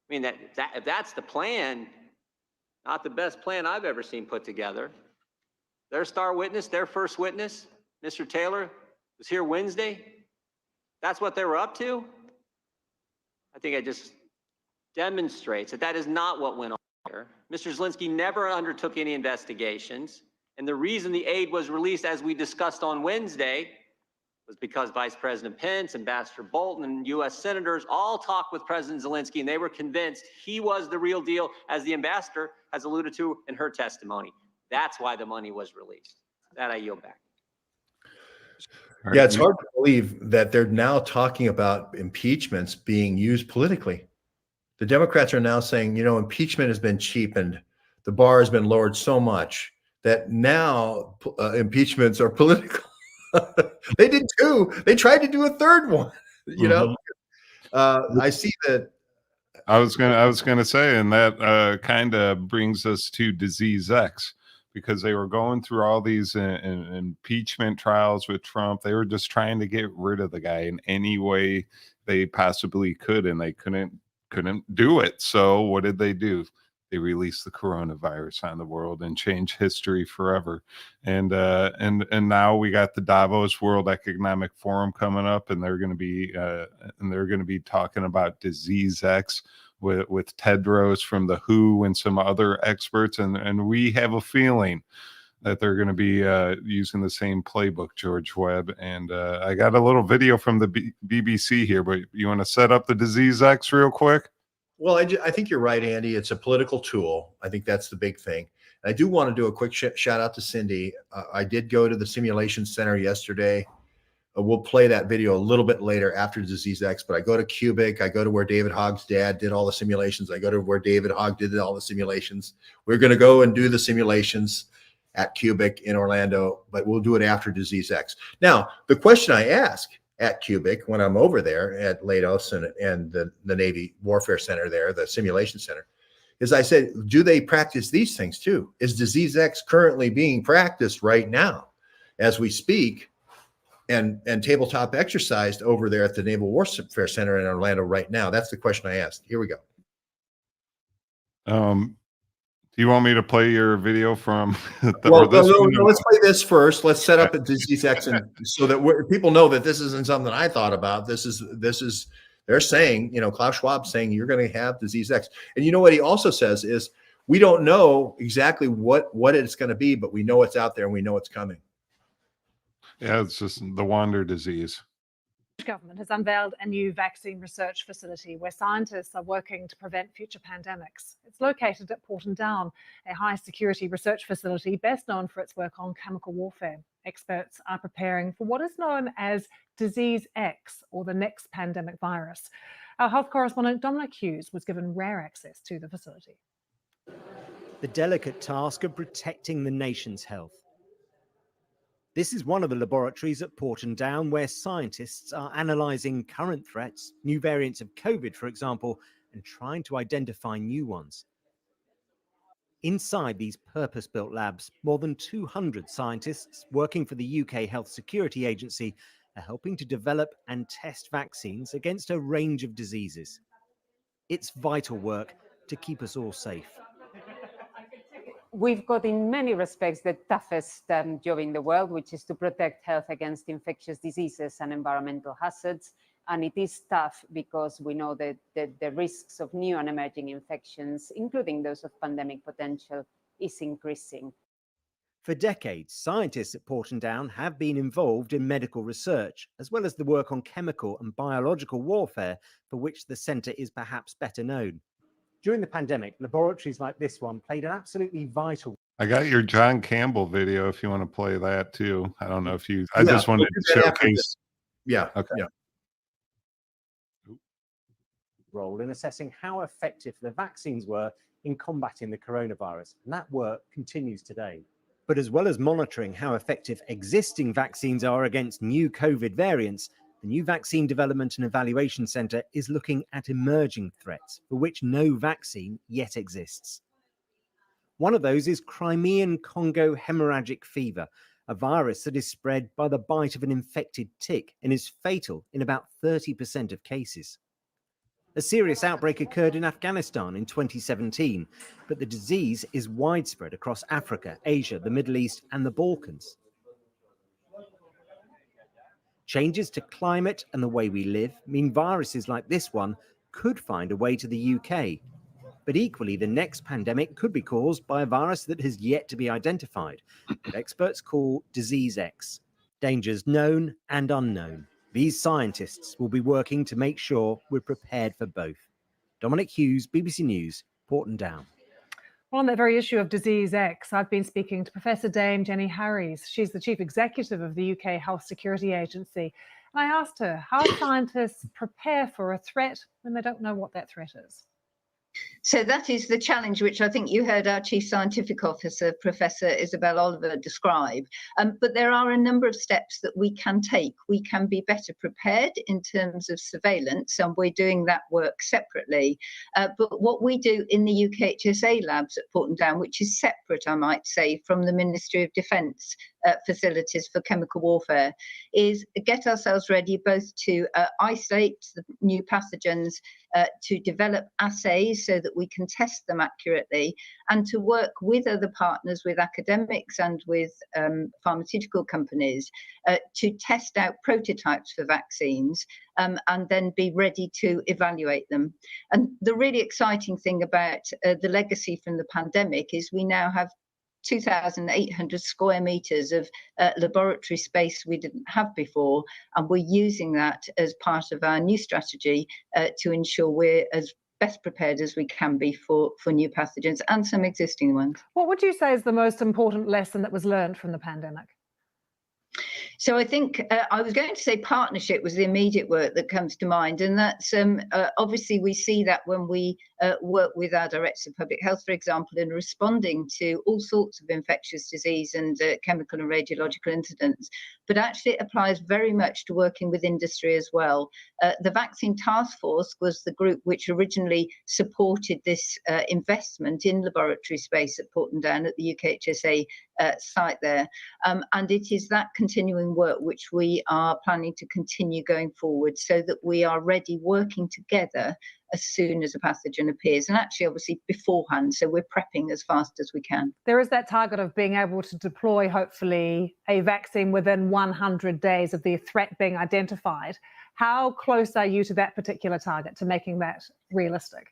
S10: I mean, if that's the plan, not the best plan I've ever seen put together. Their star witness, their first witness, Mr. Taylor, was here Wednesday. That's what they were up to? I think it just demonstrates that is not what went on here. Mr. Zelensky never undertook any investigations. And the reason the aid was released, as we discussed on Wednesday, was because Vice President Pence, Ambassador Bolton, and U.S. senators all talked with President Zelensky, and they were convinced he was the real deal, as the ambassador has alluded to in her testimony. That's why the money was released. That I yield back.
S2: Yeah, it's hard to believe that they're now talking about impeachments being used politically. The Democrats are now saying, impeachment has been cheapened. The bar has been lowered so much that now impeachments are political. They did 2. They tried to do a 3rd one. I see that.
S1: I was gonna say, and that kind of brings us to Disease X, because they were going through all these impeachment trials with Trump. They were just trying to get rid of the guy in any way they possibly could, and they couldn't do it. So what did they do? They released the coronavirus on the world and changed history forever. And now we got the Davos World Economic Forum coming up, and they're going to be talking about Disease X with Tedros from the WHO and some other experts, and we have a feeling that they're going to be using the same playbook, George Webb. And I got a little video from the BBC here, but you want to set up the Disease X real quick?
S2: Well, I think you're right, Andy. It's a political tool. I think that's the big thing. I do want to do a quick shout out to Cindy. I did go to the simulation center yesterday. We'll play that video a little bit later after Disease X, but I go to Cubic. I go to where David Hogg's dad did all the simulations. I go to where David Hogg did all the simulations. We're going to go and do the simulations at Cubic in Orlando, but we'll do it after Disease X. Now, the question I ask at Cubic when I'm over there at Lados and the Navy Warfare Center there, the simulation center, is I said, do they practice these things too? Is Disease X currently being practiced right now as we speak and tabletop exercised over there at the Naval Warfare Center in Orlando right now? That's the question I asked. Here we go.
S1: Do you want me to play your video from
S2: no, let's play this first. Let's set up a Disease X so that people know that this isn't something I thought about. This is They're saying, Klaus Schwab saying you're going to have disease X. And you know what he also says is, we don't know exactly what it's going to be, but we know it's out there and we know it's coming.
S1: Yeah, it's just the wander disease.
S11: The government has unveiled a new vaccine research facility where scientists are working to prevent future pandemics. It's located at Porton Down, a high-security research facility best known for its work on chemical warfare. Experts are preparing for what is known as Disease X, or the next pandemic virus. Our health correspondent Dominic Hughes was given rare access to the facility.
S12: The delicate task of protecting the nation's health. This is one of the laboratories at Porton Down where scientists are analysing current threats, new variants of COVID, for example, and trying to identify new ones. Inside these purpose-built labs, more than 200 scientists working for the UK Health Security Agency are helping to develop and test vaccines against a range of diseases. It's vital work to keep us all safe.
S13: We've got, in many respects, the toughest job in the world, which is to protect health against infectious diseases and environmental hazards. And it is tough because we know that the risks of new and emerging infections, including those of pandemic potential, is increasing.
S12: For decades, scientists at Porton Down have been involved in medical research, as well as the work on chemical and biological warfare, for which the centre is perhaps better known. During the pandemic, laboratories like this one played an absolutely vital.
S1: I got your John Campbell video if you want to play that too. I don't know if you, I just wanted to showcase.
S2: Yeah.
S1: Okay.
S2: Yeah.
S12: Role in assessing how effective the vaccines were in combating the coronavirus. And that work continues today. But as well as monitoring how effective existing vaccines are against new COVID variants, the new Vaccine Development and Evaluation Centre is looking at emerging threats for which no vaccine yet exists. One of those is Crimean Congo hemorrhagic fever, a virus that is spread by the bite of an infected tick and is fatal in about 30% of cases. A serious outbreak occurred in Afghanistan in 2017, but the disease is widespread across Africa, Asia, the Middle East, and the Balkans. Changes to climate and the way we live mean viruses like this one could find a way to the UK. But equally, the next pandemic could be caused by a virus that has yet to be identified, what experts call Disease X. Dangers known and unknown. These scientists will be working to make sure we're prepared for both. Dominic Hughes, BBC News, Porton Down.
S11: Well, on that very issue of Disease X, I've been speaking to Professor Dame Jenny Harries. She's the Chief Executive of the UK Health Security Agency. And I asked her how scientists prepare for a threat when they don't know what that threat is.
S14: So that is the challenge, which I think you heard our Chief Scientific Officer, Professor Isabel Oliver, describe. But there are a number of steps that we can take. We can be better prepared in terms of surveillance, and we're doing that work separately. But what we do in the UKHSA labs at Porton Down, which is separate, I might say, from the Ministry of Defence facilities for chemical warfare, is get ourselves ready both to isolate the new pathogens, to develop assays so that we can test them accurately, and to work with other partners, with academics and with pharmaceutical companies to test out prototypes for vaccines and then be ready to evaluate them. And the really exciting thing about the legacy from the pandemic is we now have 2,800 square meters of laboratory space we didn't have before, and we're using that as part of our new strategy to ensure we're as best prepared as we can be for new pathogens and some existing ones.
S11: What would you say is the most important lesson that was learned from the pandemic?
S14: So I think I was going to say partnership was the immediate work that comes to mind, and that's obviously we see that when we work with our Director of Public Health, for example, in responding to all sorts of infectious disease and chemical and radiological incidents, but actually it applies very much to working with industry as well. The Vaccine Task Force was the group which originally supported this investment in laboratory space at Porton Down at the UKHSA site there, and it is that continuing work which we are planning to continue going forward so that we are ready working together as soon as a pathogen appears, and actually obviously beforehand, so we're prepping as fast as we can.
S11: There is that target of being able to deploy hopefully a vaccine within 100 days of the threat being identified. How close are you to that particular target, to making that realistic?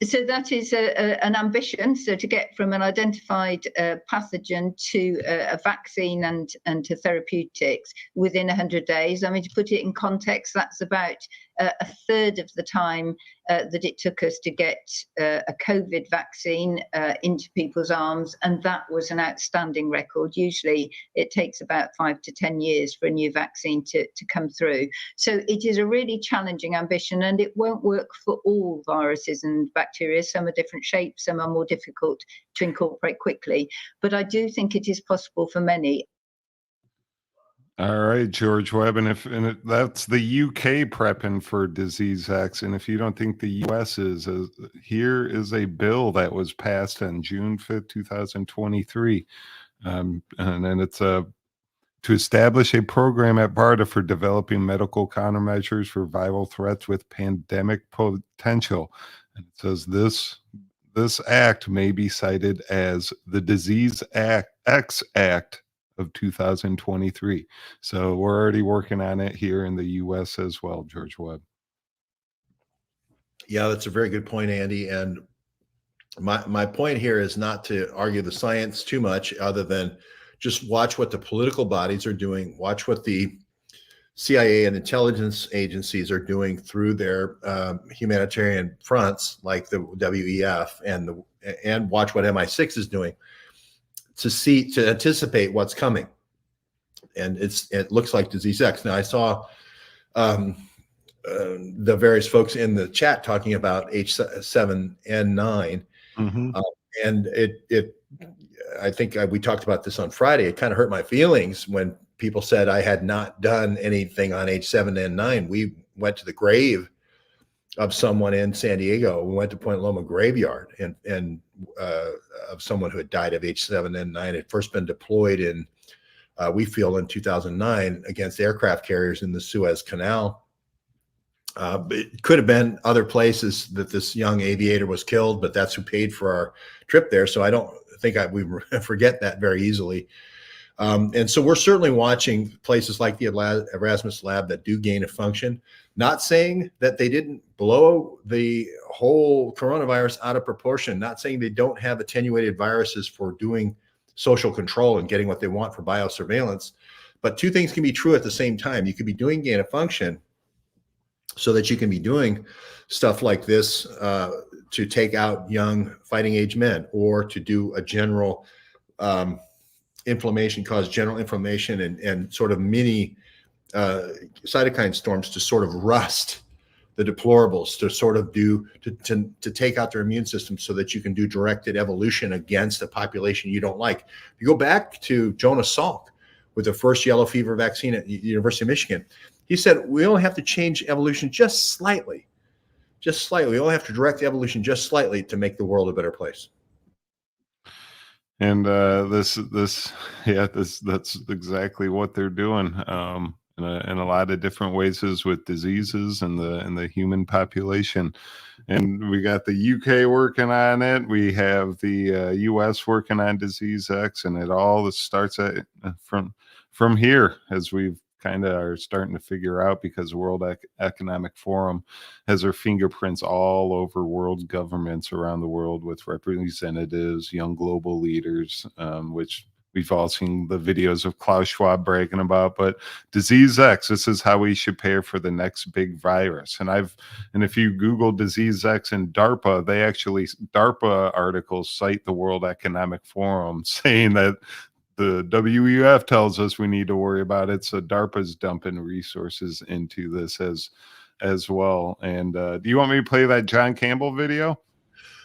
S14: So that is an ambition. So to get from an identified pathogen to a vaccine and to therapeutics within 100 days. I mean, to put it in context, that's about a third of the time that it took us to get a COVID vaccine into people's arms. And that was an outstanding record. Usually it takes about 5 to 10 years for a new vaccine to come through. So it is a really challenging ambition, and it won't work for all viruses and bacteria. Some are different shapes, some are more difficult to incorporate quickly. But I do think it is possible for many.
S1: All right, George Webb, and that's the UK prepping for Disease X, and if you don't think the US is, here is a bill that was passed on June 5th, 2023, and then it's to establish a program at BARDA for developing medical countermeasures for viral threats with pandemic potential. And it says this act may be cited as the Disease X Act of 2023. So we're already working on it here in the US as well, George Webb.
S2: Yeah, that's a very good point, Andy. And my point here is not to argue the science too much, other than just watch what the political bodies are doing, watch what the CIA and intelligence agencies are doing through their humanitarian fronts, like the WEF, and watch what MI6 is doing to anticipate what's coming. And it looks like Disease X. Now I saw the various folks in the chat talking about H7N9, and I think we talked about this on Friday. It kind of hurt my feelings when people said I had not done anything on H7N9. We went to the grave of someone in San Diego. We went to Point Loma graveyard and of someone who had died of H7N9. Had first been deployed in, we feel, in 2009 against aircraft carriers in the Suez Canal. It could have been other places that this young aviator was killed, but that's who paid for our trip there. So I don't think we forget that very easily. And so we're certainly watching places like the Erasmus Lab that do gain a function, not saying that they didn't blow the whole coronavirus out of proportion, not saying they don't have attenuated viruses for doing social control and getting what they want for biosurveillance. But two things can be true at the same time. You could be doing gain of function so that you can be doing stuff like this to take out young fighting age men, or to do a general inflammation, cause general inflammation and sort of mini cytokine storms to sort of rust the deplorables, to sort of to take out their immune system so that you can do directed evolution against a population you don't like. You go back to Jonas Salk with the first yellow fever vaccine at the University of Michigan. He said, we only have to change evolution just slightly. Just slightly. We only have to direct evolution just slightly to make the world a better place.
S1: And that's exactly what they're doing in a lot of different ways with diseases and the human population. And we got the UK working on it. We have the US working on Disease X, and it all starts from here, as we've kind of are starting to figure out, because the World Economic Forum has their fingerprints all over world governments around the world, with representatives, young global leaders, which we've all seen the videos of Klaus Schwab bragging about. But Disease X, this is how we should prepare for the next big virus. And if you Google Disease X and DARPA, DARPA articles cite the World Economic Forum saying that the WEF tells us we need to worry about it. So DARPA's dumping resources into this as well. And do you want me to play that John Campbell video?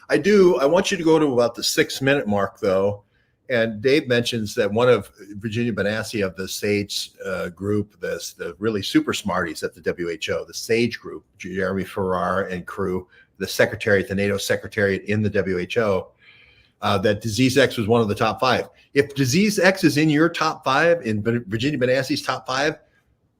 S2: I do. I want you to go to about the 6-minute mark, though. And Dave mentions that one of Virginia Benassi of the SAGE group, the really super smarties at the WHO, the SAGE group, Jeremy Farrar and crew, the secretariat, the NATO secretariat in the WHO, that Disease X was one of the top 5. If Disease X is in your top 5, in Virginia Benassi's top 5,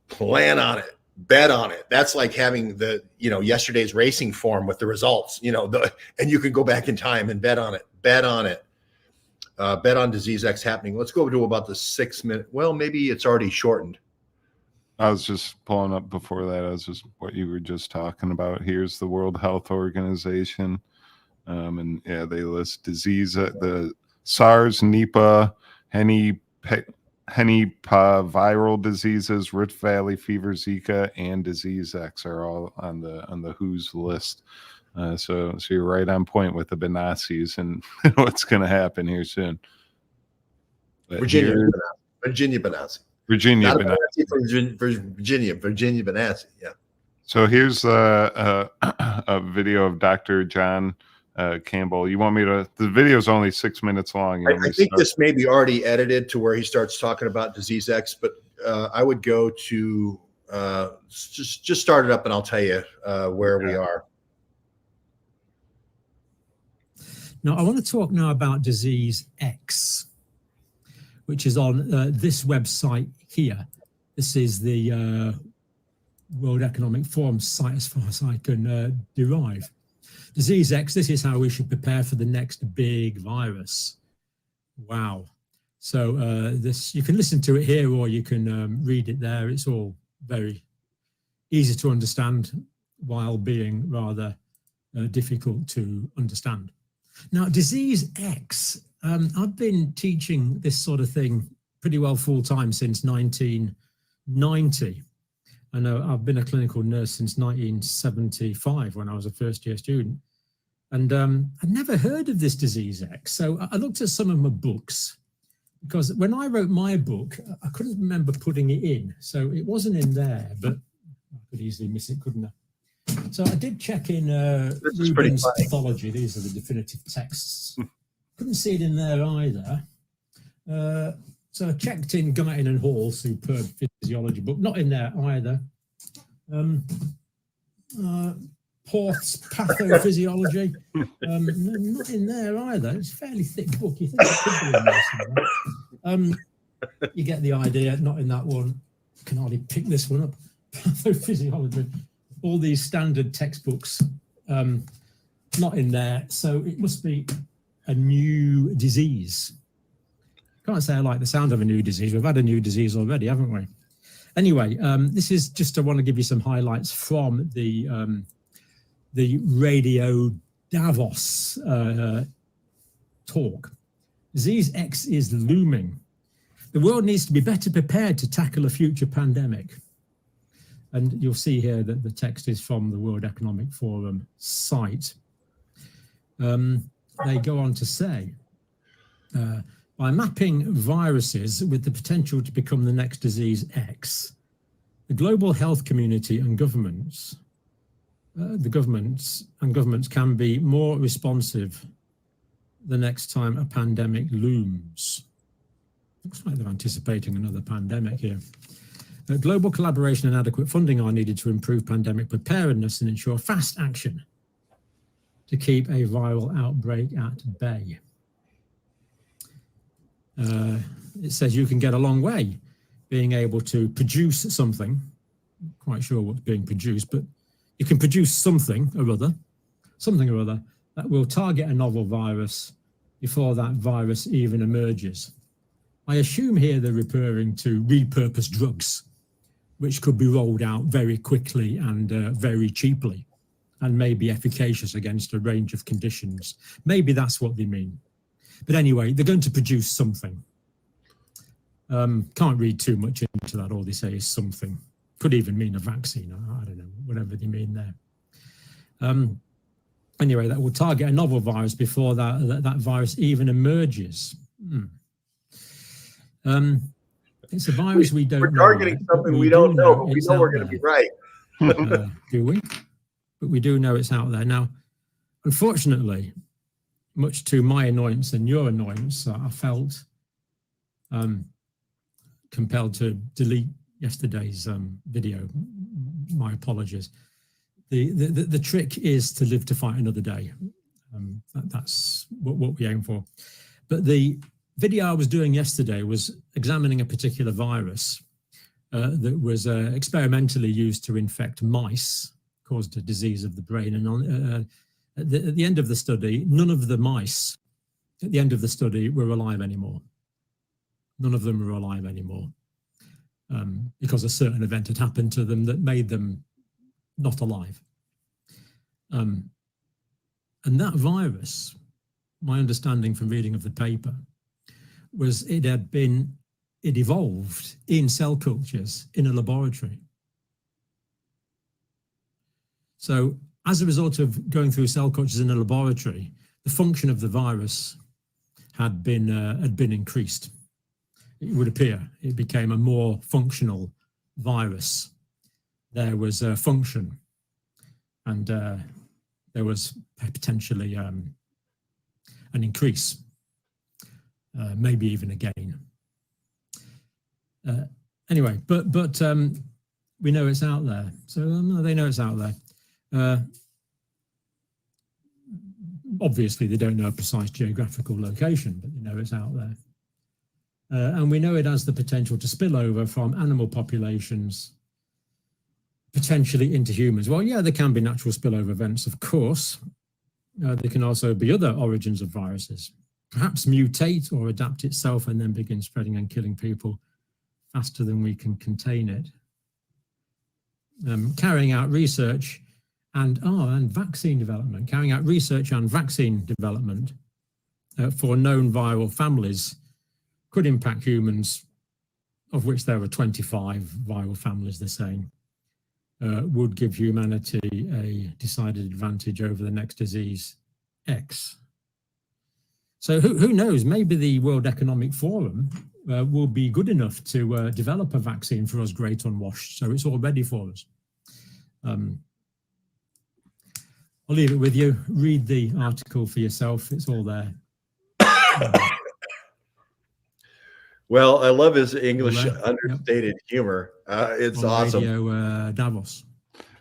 S2: plan on it, bet on it. That's like having the, yesterday's racing form with the results, and you can go back in time and bet on it. Bet on Disease X happening. Let's go to about the 6-minute. Well, maybe it's already shortened.
S1: I was just pulling up before that. I was just what you were just talking about. Here's the World Health Organization. And yeah, they list disease, the SARS, Nipah, viral diseases, Rift Valley fever, Zika, and Disease X are all on the WHO's list. So you're right on point with the Benassi's and what's going to happen here soon. But
S2: Virginia
S1: here,
S2: Benassi.
S1: Virginia
S2: Not
S1: Benassi.
S2: Virginia Benassi. Yeah.
S1: So here's a video of Dr. John Campbell. You want me to? The video is only 6 minutes long. You want me
S2: I
S1: to
S2: think
S1: start?
S2: this may be already edited to where he starts talking about disease X, but I would go to just start it up and I'll tell you where we are.
S15: Now, I want to talk now about disease X, which is on this website here. This is the World Economic Forum site as far as I can derive. Disease X, this is how we should prepare for the next big virus. Wow. So this, you can listen to it here or you can read it there. It's all very easy to understand while being rather difficult to understand. Now, disease X, I've been teaching this sort of thing pretty well full time since 1990. I know I've been a clinical nurse since 1975 when I was a first year student. And I'd never heard of this disease X. So I looked at some of my books because when I wrote my book, I couldn't remember putting it in. So it wasn't in there, but I could easily miss it, couldn't I? So I did check in Rubin's pathology. These are the definitive texts. Couldn't see it in there either. So I checked in Guyton and Hall, superb physiology book, not in there either. Porth's pathophysiology, not in there either. It's a fairly thick book. You think it could be in there somewhere. You get the idea, not in that one. Can hardly pick this one up. Pathophysiology. All these standard textbooks, not in there. So it must be a new disease. Can't say I like the sound of a new disease. We've had a new disease already, haven't we? Anyway, this is just, I want to give you some highlights from the Radio Davos talk. Disease X is looming. The world needs to be better prepared to tackle a future pandemic. And you'll see here that the text is from the World Economic Forum site. They go on to say, by mapping viruses with the potential to become the next disease X, the global health community and governments, governments can be more responsive the next time a pandemic looms. Looks like they're anticipating another pandemic here. Global collaboration and adequate funding are needed to improve pandemic preparedness and ensure fast action to keep a viral outbreak at bay. It says you can get a long way being able to produce something. Not quite sure what's being produced, but you can produce something or other that will target a novel virus before that virus even emerges. I assume here they're referring to repurposed drugs, which could be rolled out very quickly and very cheaply and may be efficacious against a range of conditions. Maybe that's what they mean. But anyway, they're going to produce something. Can't read too much into that. All they say is something. Could even mean a vaccine. I don't know, whatever they mean there. Anyway, that will target a novel virus before that virus even emerges. It's a virus we don't know.
S2: We're targeting something we don't know, but we know we're going to be right.
S15: Do we? But we do know it's out there. Now, unfortunately, much to my annoyance and your annoyance, I felt compelled to delete yesterday's video. My apologies. The trick is to live to fight another day. That's what we aim for. But the video I was doing yesterday was examining a particular virus that was experimentally used to infect mice, caused a disease of the brain. And at the end of the study, none of the mice at the end of the study were alive anymore. None of them were alive anymore. because a certain event had happened to them that made them not alive. And that virus, my understanding from reading of the paper, was it evolved in cell cultures in a laboratory. So as a result of going through cell cultures in a laboratory, the function of the virus had been increased. It would appear it became a more functional virus. There was a function, and there was potentially an increase, maybe even a gain. Anyway, but we know it's out there. So they know it's out there. Obviously, they don't know a precise geographical location, but they know it's out there. And we know it has the potential to spill over from animal populations potentially into humans. Well, yeah, there can be natural spillover events, of course. There can also be other origins of viruses, perhaps mutate or adapt itself and then begin spreading and killing people faster than we can contain it. Carrying out research and vaccine development, carrying out research and vaccine development for known viral families could impact humans, of which there are 25 viral families, they're saying, would give humanity a decided advantage over the next disease X. So who knows, maybe the World Economic Forum will be good enough to develop a vaccine for us great unwashed, so it's all ready for us. I'll leave it with you. Read the article for yourself. It's all there.
S2: Well, I love his English understated humor. It's awesome.
S15: Radio, Davos.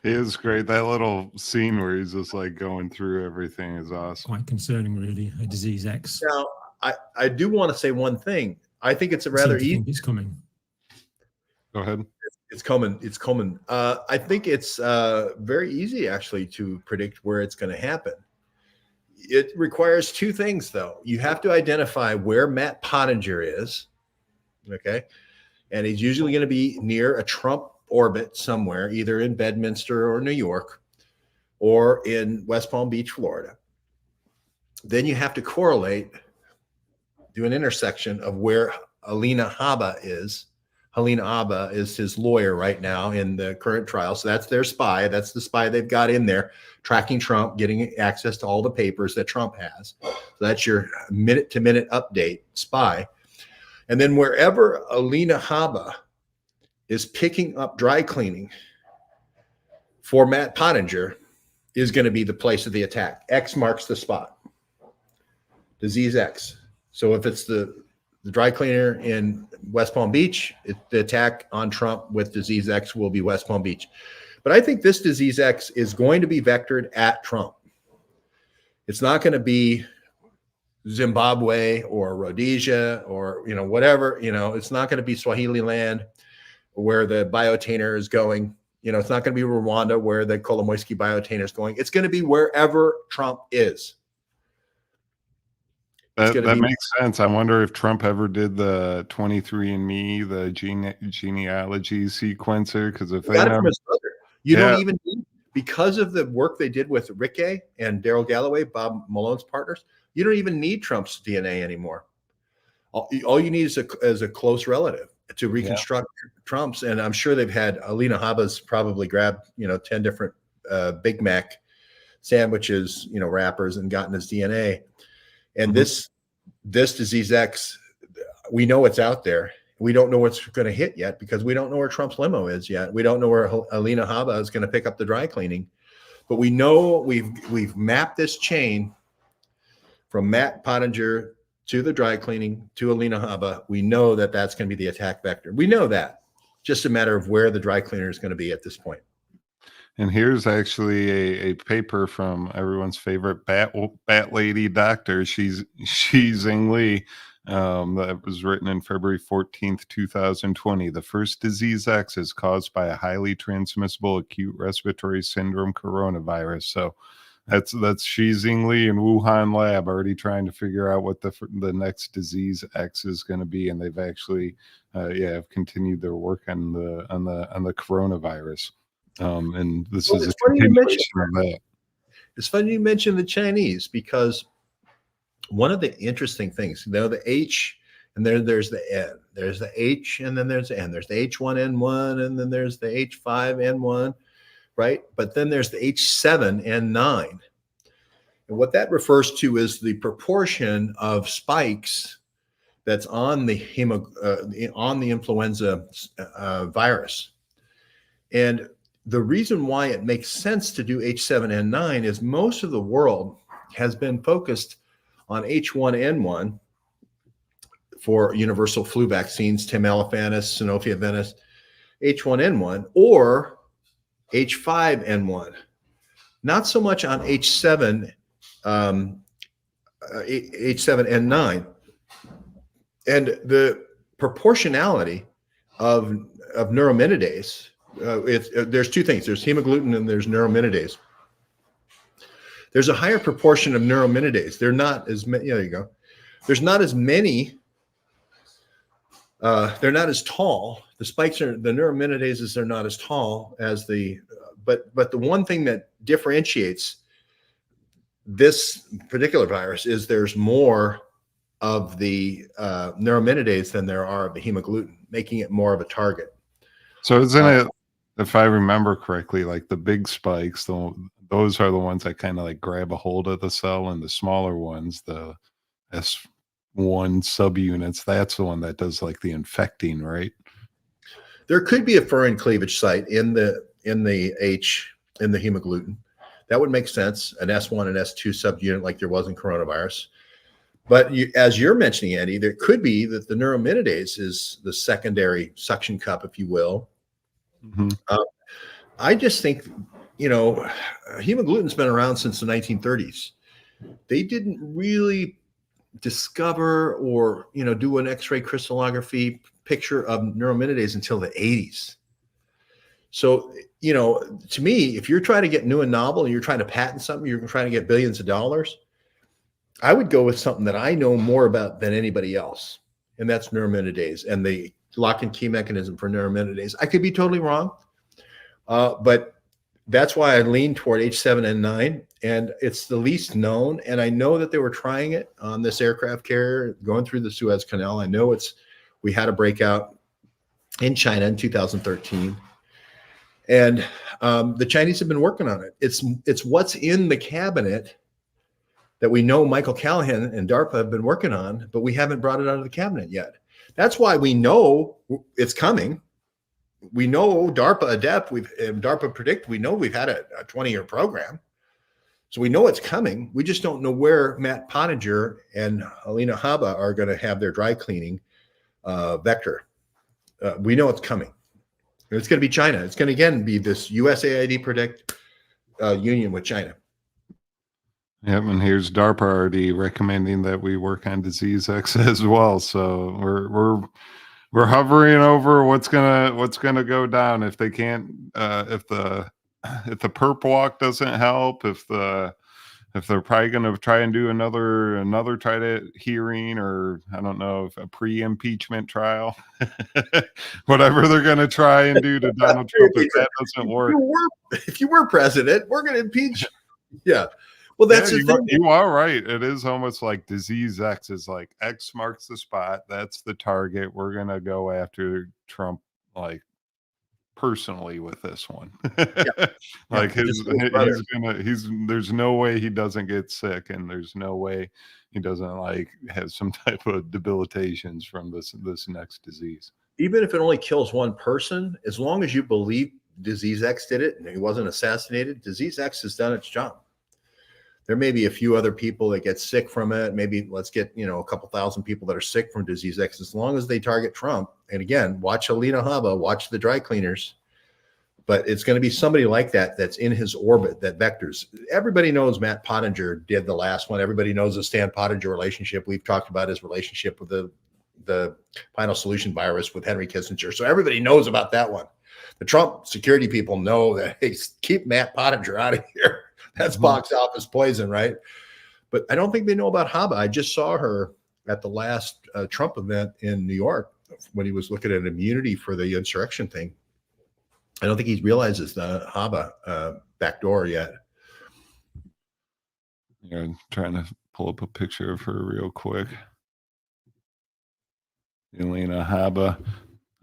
S1: It is great. That little scene where he's just like going through everything is awesome.
S15: Quite concerning, really. A disease X.
S2: Now, I do want to say one thing. I think it's a rather easy.
S15: It's coming.
S1: Go ahead.
S2: It's coming. It's coming. I think it's very easy, actually, to predict where it's going to happen. It requires two things, though. You have to identify where Matt Pottinger is, okay? And he's usually going to be near a Trump orbit somewhere, either in Bedminster or New York or in West Palm Beach, Florida. Then you have to correlate, do an intersection of where Alina Habba is. Alina Habba is his lawyer right now in the current trial. So that's their spy. That's the spy they've got in there, tracking Trump, getting access to all the papers that Trump has. So that's your minute-to-minute update spy. And then wherever Alina Habba is picking up dry cleaning for Matt Pottinger is going to be the place of the attack. X marks the spot. Disease X. So if it's the dry cleaner in West Palm Beach, the attack on Trump with disease X will be West Palm Beach. But I think this disease X is going to be vectored at Trump. It's not going to be Zimbabwe or Rhodesia or, whatever, it's not going to be Swahili land where the biotainer is going. It's not going to be Rwanda where the Kolomoiskys biotainer is going. It's going to be wherever Trump is.
S1: That makes sense. I wonder if Trump ever did the 23andMe, the genealogy sequencer, because if they
S2: got it from his brother, don't even need, because of the work they did with Rickey and Daryl Galloway, Bob Malone's partners, you don't even need Trump's DNA anymore. All you need is a close relative to reconstruct Trump's, and I'm sure they've had Alina Habba's probably grabbed 10 different Big Mac sandwiches, wrappers, and gotten his DNA. And this disease X, we know it's out there. We don't know what's going to hit yet because we don't know where Trump's limo is yet. We don't know where Alina Habba is going to pick up the dry cleaning, but we know we've mapped this chain from Matt Pottinger to the dry cleaning to Alina Habba. We know that that's going to be the attack vector. We know that. Just a matter of where the dry cleaner is going to be at this point.
S1: And here's actually a paper from everyone's favorite bat lady doctor, Xing Li, that was written in February 14th, 2020. The first disease X is caused by a highly transmissible acute respiratory syndrome coronavirus. So That's Xi Jinping and Wuhan lab already trying to figure out what the next disease X is going to be, and they've actually have continued their work on the coronavirus. And this is a continuation of that.
S2: It's funny you mention the Chinese, because one of the interesting things, the H, and there's the N, there's the H, and then there's the N. There's the H1N1, and then there's the H5N1, right? But then there's the H7N9. And what that refers to is the proportion of spikes that's on the influenza virus. And the reason why it makes sense to do H7N9 is most of the world has been focused on H1N1 for universal flu vaccines, Tamaulifanis, Sanofi Aventis, H1N1, or H5N1. Not so much on H7N9. And the proportionality of neuraminidase, there's two things. There's hemagglutinin and there's neuraminidase. There's a higher proportion of neuraminidase. They're not as many. There you go. There's not as many. They're not as tall. The spikes are, the neuraminases are not as tall as the, but the one thing that differentiates this particular virus is there's more of the neuraminidase than there are of the hemagglutinin, making it more of a target.
S1: So isn't it, if I remember correctly, like the big spikes, those are the ones that kind of like grab a hold of the cell, and the smaller ones, the S1 subunits, that's the one that does like the infecting, right?
S2: There could be a furin cleavage site in the hemagglutinin. That would make sense, an S1 and S2 subunit like there was in coronavirus. But as you're mentioning, Andy, there could be that the neuraminidase is the secondary suction cup, if you will.
S1: Mm-hmm.
S2: I just think, hemagglutin's been around since the 1930s. They didn't really discover or, do an X-ray crystallography picture of neuraminidase until the 80s. So, to me, if you're trying to get new and novel and you're trying to patent something, you're trying to get billions of dollars, I would go with something that I know more about than anybody else, and that's neuraminidase and the lock and key mechanism for neuraminidase. I could be totally wrong, but that's why I lean toward H7N9, and it's the least known. And I know that they were trying it on this aircraft carrier going through the Suez Canal. I know we had a breakout in China in 2013, and the Chinese have been working on it. It's what's in the cabinet that we know Michael Callahan and DARPA have been working on, but we haven't brought it out of the cabinet yet. That's why we know it's coming. We know DARPA Adept, DARPA Predict, we know we've had a 20-year program. So we know it's coming. We just don't know where Matt Pottinger and Alina Habba are going to have their dry cleaning vector. We know it's coming. It's going to be China. It's going to, again, be this USAID Predict union with China.
S1: Yep, and here's DARPA already recommending that we work on disease X as well. So we're hovering over what's gonna go down if they can't if the perp walk doesn't help, if they're probably gonna try and do another try to hearing, or I don't know, if a pre-impeachment trial, whatever they're gonna try and do to Donald Trump, if that doesn't work.
S2: If you were president, we're gonna impeach. Yeah. Well, that's the thing.
S1: You are right. It is almost like disease X is like X marks the spot. That's the target. We're going to go after Trump, like personally with this one. Like there's no way he doesn't get sick, and there's no way he doesn't like have some type of debilitations from this next disease.
S2: Even if it only kills one person, as long as you believe disease X did it and he wasn't assassinated, disease X has done its job. There may be a few other people that get sick from it. Maybe let's get, a couple thousand people that are sick from disease X, as long as they target Trump. And again, watch Alina Habba, watch the dry cleaners. But it's going to be somebody like that that's in his orbit that vectors. Everybody knows Matt Pottinger did the last one. Everybody knows the Stan Pottinger relationship. We've talked about his relationship with the Final Solution virus with Henry Kissinger. So everybody knows about that one. The Trump security people know that, hey, keep Matt Pottinger out of here. That's box office poison, right? But I don't think they know about Habba. I just saw her at the last Trump event in New York when he was looking at immunity for the insurrection thing. I don't think he realizes the Habba backdoor yet.
S1: Yeah, trying to pull up a picture of her real quick. Elena Habba,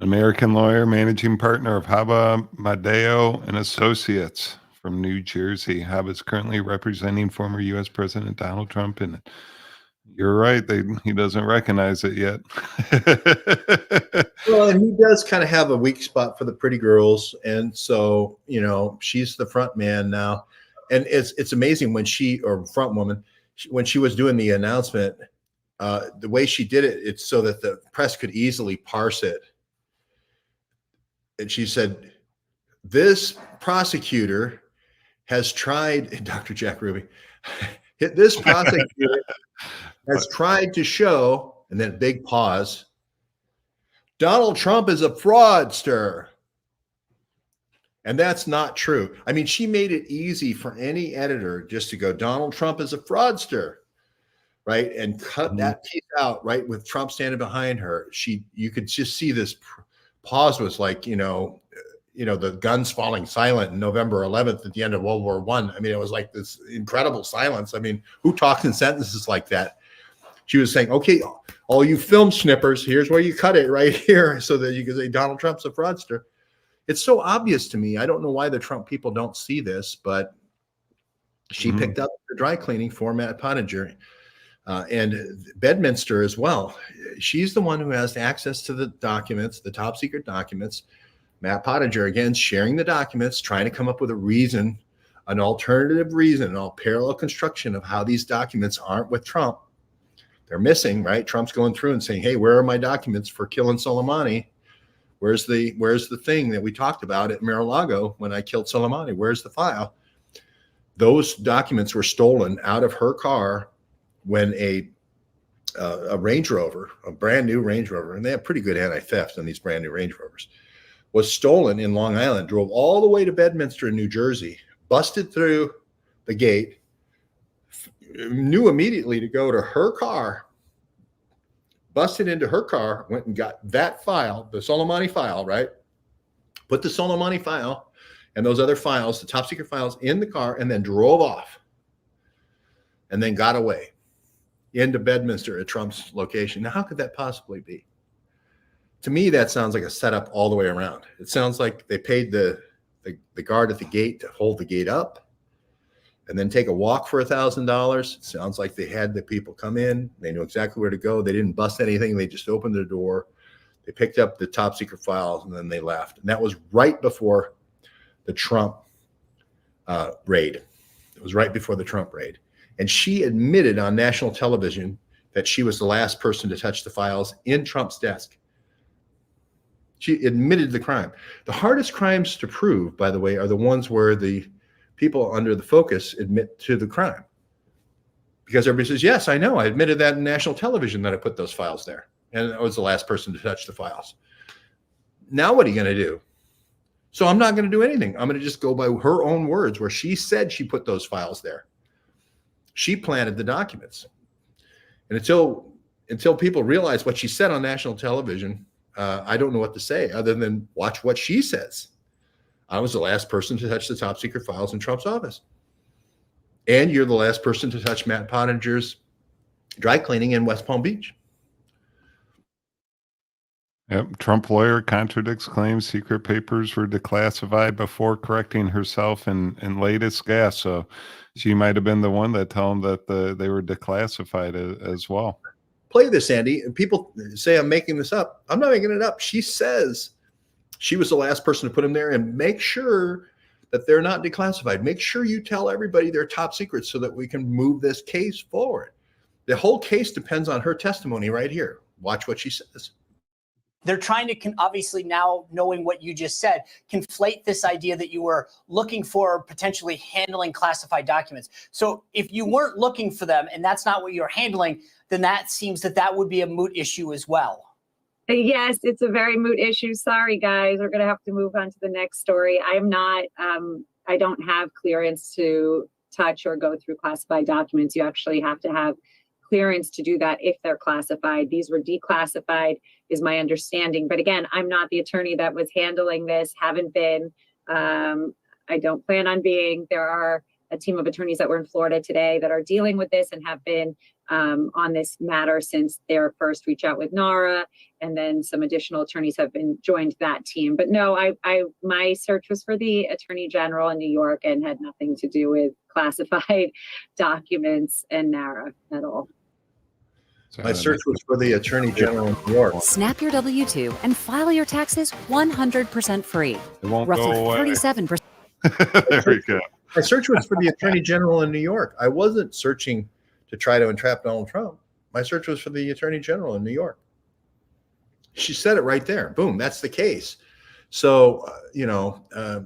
S1: American lawyer, managing partner of Habba, Madeo and Associates from New Jersey. Habba is currently representing former U.S. President Donald Trump, and you're right, he doesn't recognize it yet.
S2: Well, and he does kind of have a weak spot for the pretty girls, and so she's the front man now, and it's amazing when front woman, when she was doing the announcement, the way she did it, it's so that the press could easily parse it. And she said, "This prosecutor has tried," Dr. Jack Ruby, this prosecutor has tried to show, and then big pause, Donald Trump is a fraudster. And that's not true. I mean, she made it easy for any editor just to go, Donald Trump is a fraudster, right? And cut that piece out, right? With Trump standing behind her. You could just see this pause was like, the guns falling silent on November 11th at the end of World War I. I mean, it was like this incredible silence. I mean, who talks in sentences like that? She was saying, okay, all you film snippers, here's where you cut it right here so that you can say Donald Trump's a fraudster. It's so obvious to me. I don't know why the Trump people don't see this, but she picked up the dry cleaning for Matt Pottinger and Bedminster as well. She's the one who has access to the documents, the top secret documents. Matt Pottinger, again, sharing the documents, trying to come up with a reason, an alternative reason, an parallel construction of how these documents aren't with Trump. They're missing, right? Trump's going through and saying, hey, where are my documents for killing Soleimani? Where's the thing that we talked about at Mar-a-Lago when I killed Soleimani? Where's the file? Those documents were stolen out of her car when a Range Rover, a brand new Range Rover, and they have pretty good anti-theft on these brand new Range Rovers, was stolen in Long Island, drove all the way to Bedminster in New Jersey, busted through the gate, knew immediately to go to her car, busted into her car, went and got that file, the Soleimani file, right? Put the Soleimani file and those other files, the top secret files, in the car, and then drove off and then got away into Bedminster at Trump's location. Now, how could that possibly be? To me, that sounds like a setup all the way around. It sounds like they paid the guard at the gate to hold the gate up and then take a walk for $1,000. It sounds like they had the people come in. They knew exactly where to go. They didn't bust anything. They just opened the door. They picked up the top secret files and then they left. And that was right before the Trump raid. It was right before the Trump raid. And she admitted on national television that she was the last person to touch the files in Trump's desk. She admitted the crime. The hardest crimes to prove, by the way, are the ones where the people under the focus admit to the crime. Because everybody says, yes, I know. I admitted that in national television that I put those files there. And I was the last person to touch the files. Now what are you going to do? So I'm not going to do anything. I'm going to just go by her own words where she said she put those files there. She planted the documents. And until people realize what she said on national television, I don't know what to say other than watch what she says. I was the last person to touch the top secret files in Trump's office. And you're the last person to touch Matt Pottinger's dry cleaning in West Palm Beach.
S1: Yep. Trump lawyer contradicts claims secret papers were declassified before correcting herself in latest gas. So she might have been the one that told them that they were declassified as well.
S2: Play this, Andy. And people say I'm making this up. I'm not making it up. She says she was the last person to put them there, and make sure that they're not declassified. Make sure you tell everybody they're top secrets so that we can move this case forward. The whole case depends on her testimony right here. Watch what she says.
S16: They're trying to obviously now, knowing what you just said, conflate this idea that you were looking for potentially handling classified documents. So if you weren't looking for them and that's not what you're handling, then that seems that would be a moot issue as well.
S17: Yes, it's a very moot issue. Sorry, guys. We're going to have to move on to the next story. I'm not, I don't have clearance to touch or go through classified documents. You actually have to have clearance to do that if they're classified. These were declassified, is my understanding. But again, I'm not the attorney that was handling this, haven't been. I don't plan on being. There are a team of attorneys that were in Florida today that are dealing with this and have been on this matter since their first reach out with NARA, and then some additional attorneys have been joined that team. But no, my search was for the Attorney General in New York and had nothing to do with classified documents and NARA at all.
S2: My search was for the Attorney General in New York.
S18: Snap your W-2 and file your taxes 100% free.
S1: It won't
S18: Roughly
S1: go away.
S18: 37%.
S1: There we go.
S2: My search was for the Attorney General in New York. I wasn't searching to try to entrap Donald Trump. My search was for the Attorney General in New York. She said it right there. Boom, that's the case. So,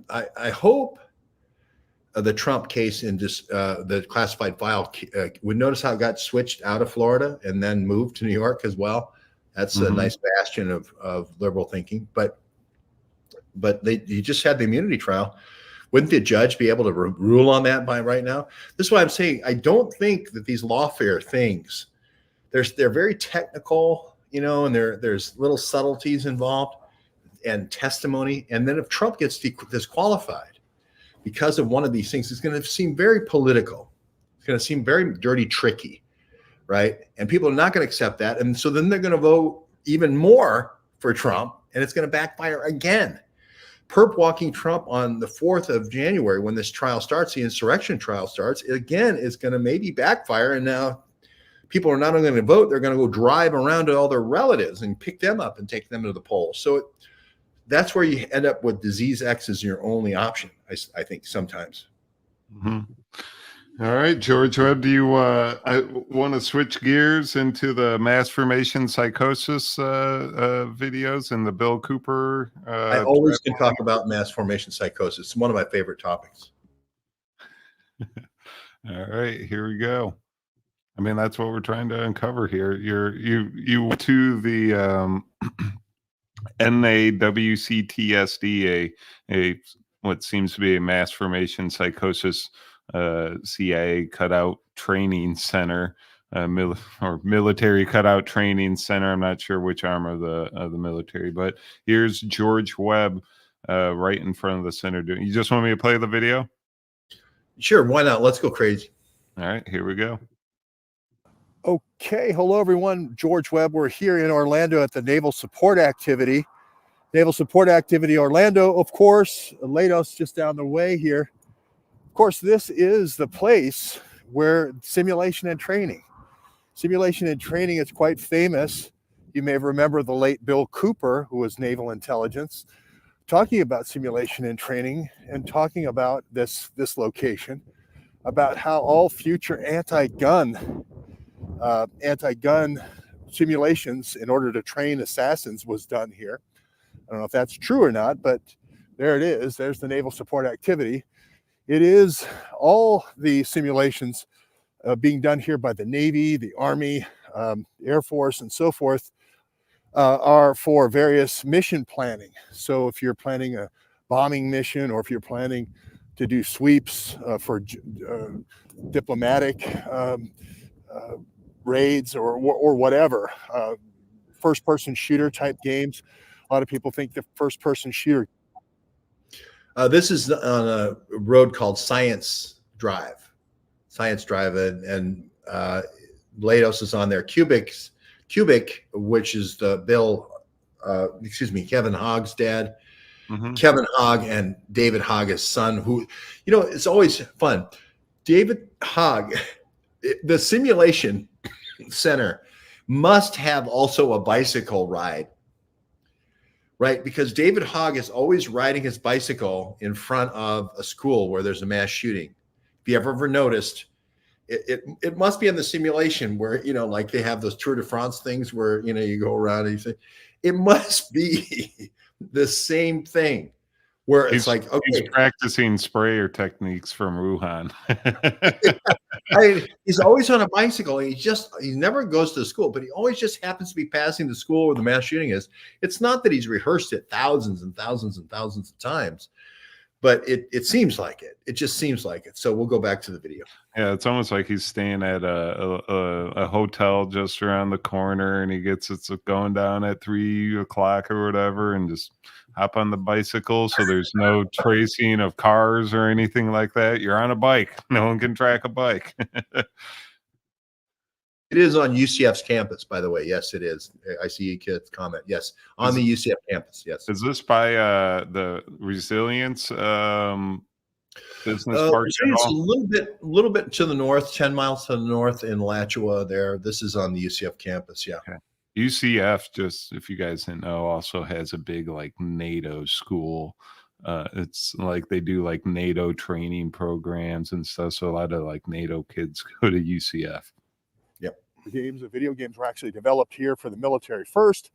S2: I hope the Trump case in this, the classified file, would notice how it got switched out of Florida and then moved to New York as well. That's a nice bastion of liberal thinking. But you just had the immunity trial. Wouldn't the judge be able to rule on that by right now? This is why I'm saying I don't think that these lawfare things, they're very technical, and there's little subtleties involved and testimony. And then if Trump gets disqualified because of one of these things, it's going to seem very political. It's going to seem very dirty, tricky, right? And people are not going to accept that. And so then they're going to vote even more for Trump, and it's going to backfire again. Perp walking Trump on the 4th of January when this trial starts, the insurrection trial starts, again, is going to maybe backfire. And now people are not only going to vote, they're going to go drive around to all their relatives and pick them up and take them to the polls. So that's where you end up with disease X as your only option, I think, sometimes.
S1: All right, George Webb, do you want to switch gears into the mass formation psychosis videos and the Bill Cooper?
S2: I always can talk about mass formation psychosis. It's one of my favorite topics.
S1: All right, here we go. I mean, that's what we're trying to uncover here. You to the NAWCTSD, a what seems to be a mass formation psychosis CIA cutout training center, or military cutout training center. I'm not sure which arm of the military, but here's George Webb right in front of the center. You just want me to play the video?
S2: Sure, why not? Let's go crazy.
S1: All right, here we go.
S7: Okay, hello everyone. George Webb. We're here in Orlando at the Naval Support Activity. Naval Support Activity Orlando, of course, Lados just down the way here. Of course, this is the place where simulation and training is quite famous. You may remember the late Bill Cooper, who was Naval Intelligence, talking about simulation and training and talking about this location, about how all future anti-gun simulations in order to train assassins was done here. I don't know if that's true or not, but there it is. There's the Naval Support Activity. It is all the simulations being done here by the Navy, the Army, Air Force, and so forth are for various mission planning. So if you're planning a bombing mission, or if you're planning to do sweeps for diplomatic raids or whatever, first-person shooter type games. A lot of people think the first-person shooter.
S2: This is on a road called Science Drive, and Lados is on there. Cubic, which is the Kevin Hogg's dad. Kevin Hogg and David Hogg, his son, who, it's always fun. David Hogg, the simulation center must have also a bicycle ride, right? Because David Hogg is always riding his bicycle in front of a school where there's a mass shooting. If you ever noticed, it must be in the simulation where, like they have those Tour de France things where, you go around and you say, it must be the same thing where it's like, okay.
S1: He's practicing sprayer techniques from Wuhan.
S2: He's always on a bicycle. He never goes to school, but he always just happens to be passing the school where the mass shooting is. It's not that he's rehearsed it thousands and thousands and thousands of times, but it seems like it. It just seems like it. So we'll go back to the video.
S1: Yeah, it's almost like he's staying at a hotel just around the corner, and he gets it's going down at 3 o'clock or whatever, and just hop on the bicycle. So there's no tracing of cars or anything like that. You're on a bike. No one can track a bike.
S2: It is on UCF's campus, by the way. Yes, it is. I see a kid's comment. Yes, on the UCF campus. Yes.
S1: Is this by the Resilience business park?
S2: It's a little bit to the north, 10 miles to the north in Alachua there. This is on the UCF campus. Yeah.
S1: Okay. UCF, just if you guys didn't know, also has a big like NATO school. It's like they do like NATO training programs and stuff. So a lot of like NATO kids go to UCF.
S2: Yep.
S7: The video games were actually developed here for the military first.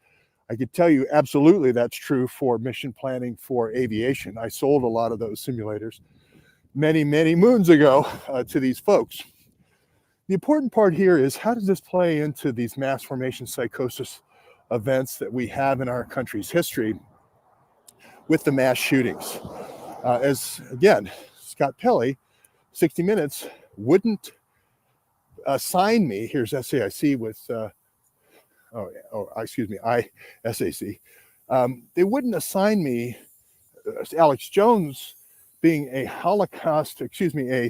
S7: I could tell you absolutely that's true for mission planning for aviation. I sold a lot of those simulators many, many moons ago to these folks. The important part here is, how does this play into these mass formation psychosis events that we have in our country's history with the mass shootings? As again, Scott Pelley, 60 Minutes, wouldn't assign me, here's SAIC with, ISAC. They wouldn't assign me Alex Jones being a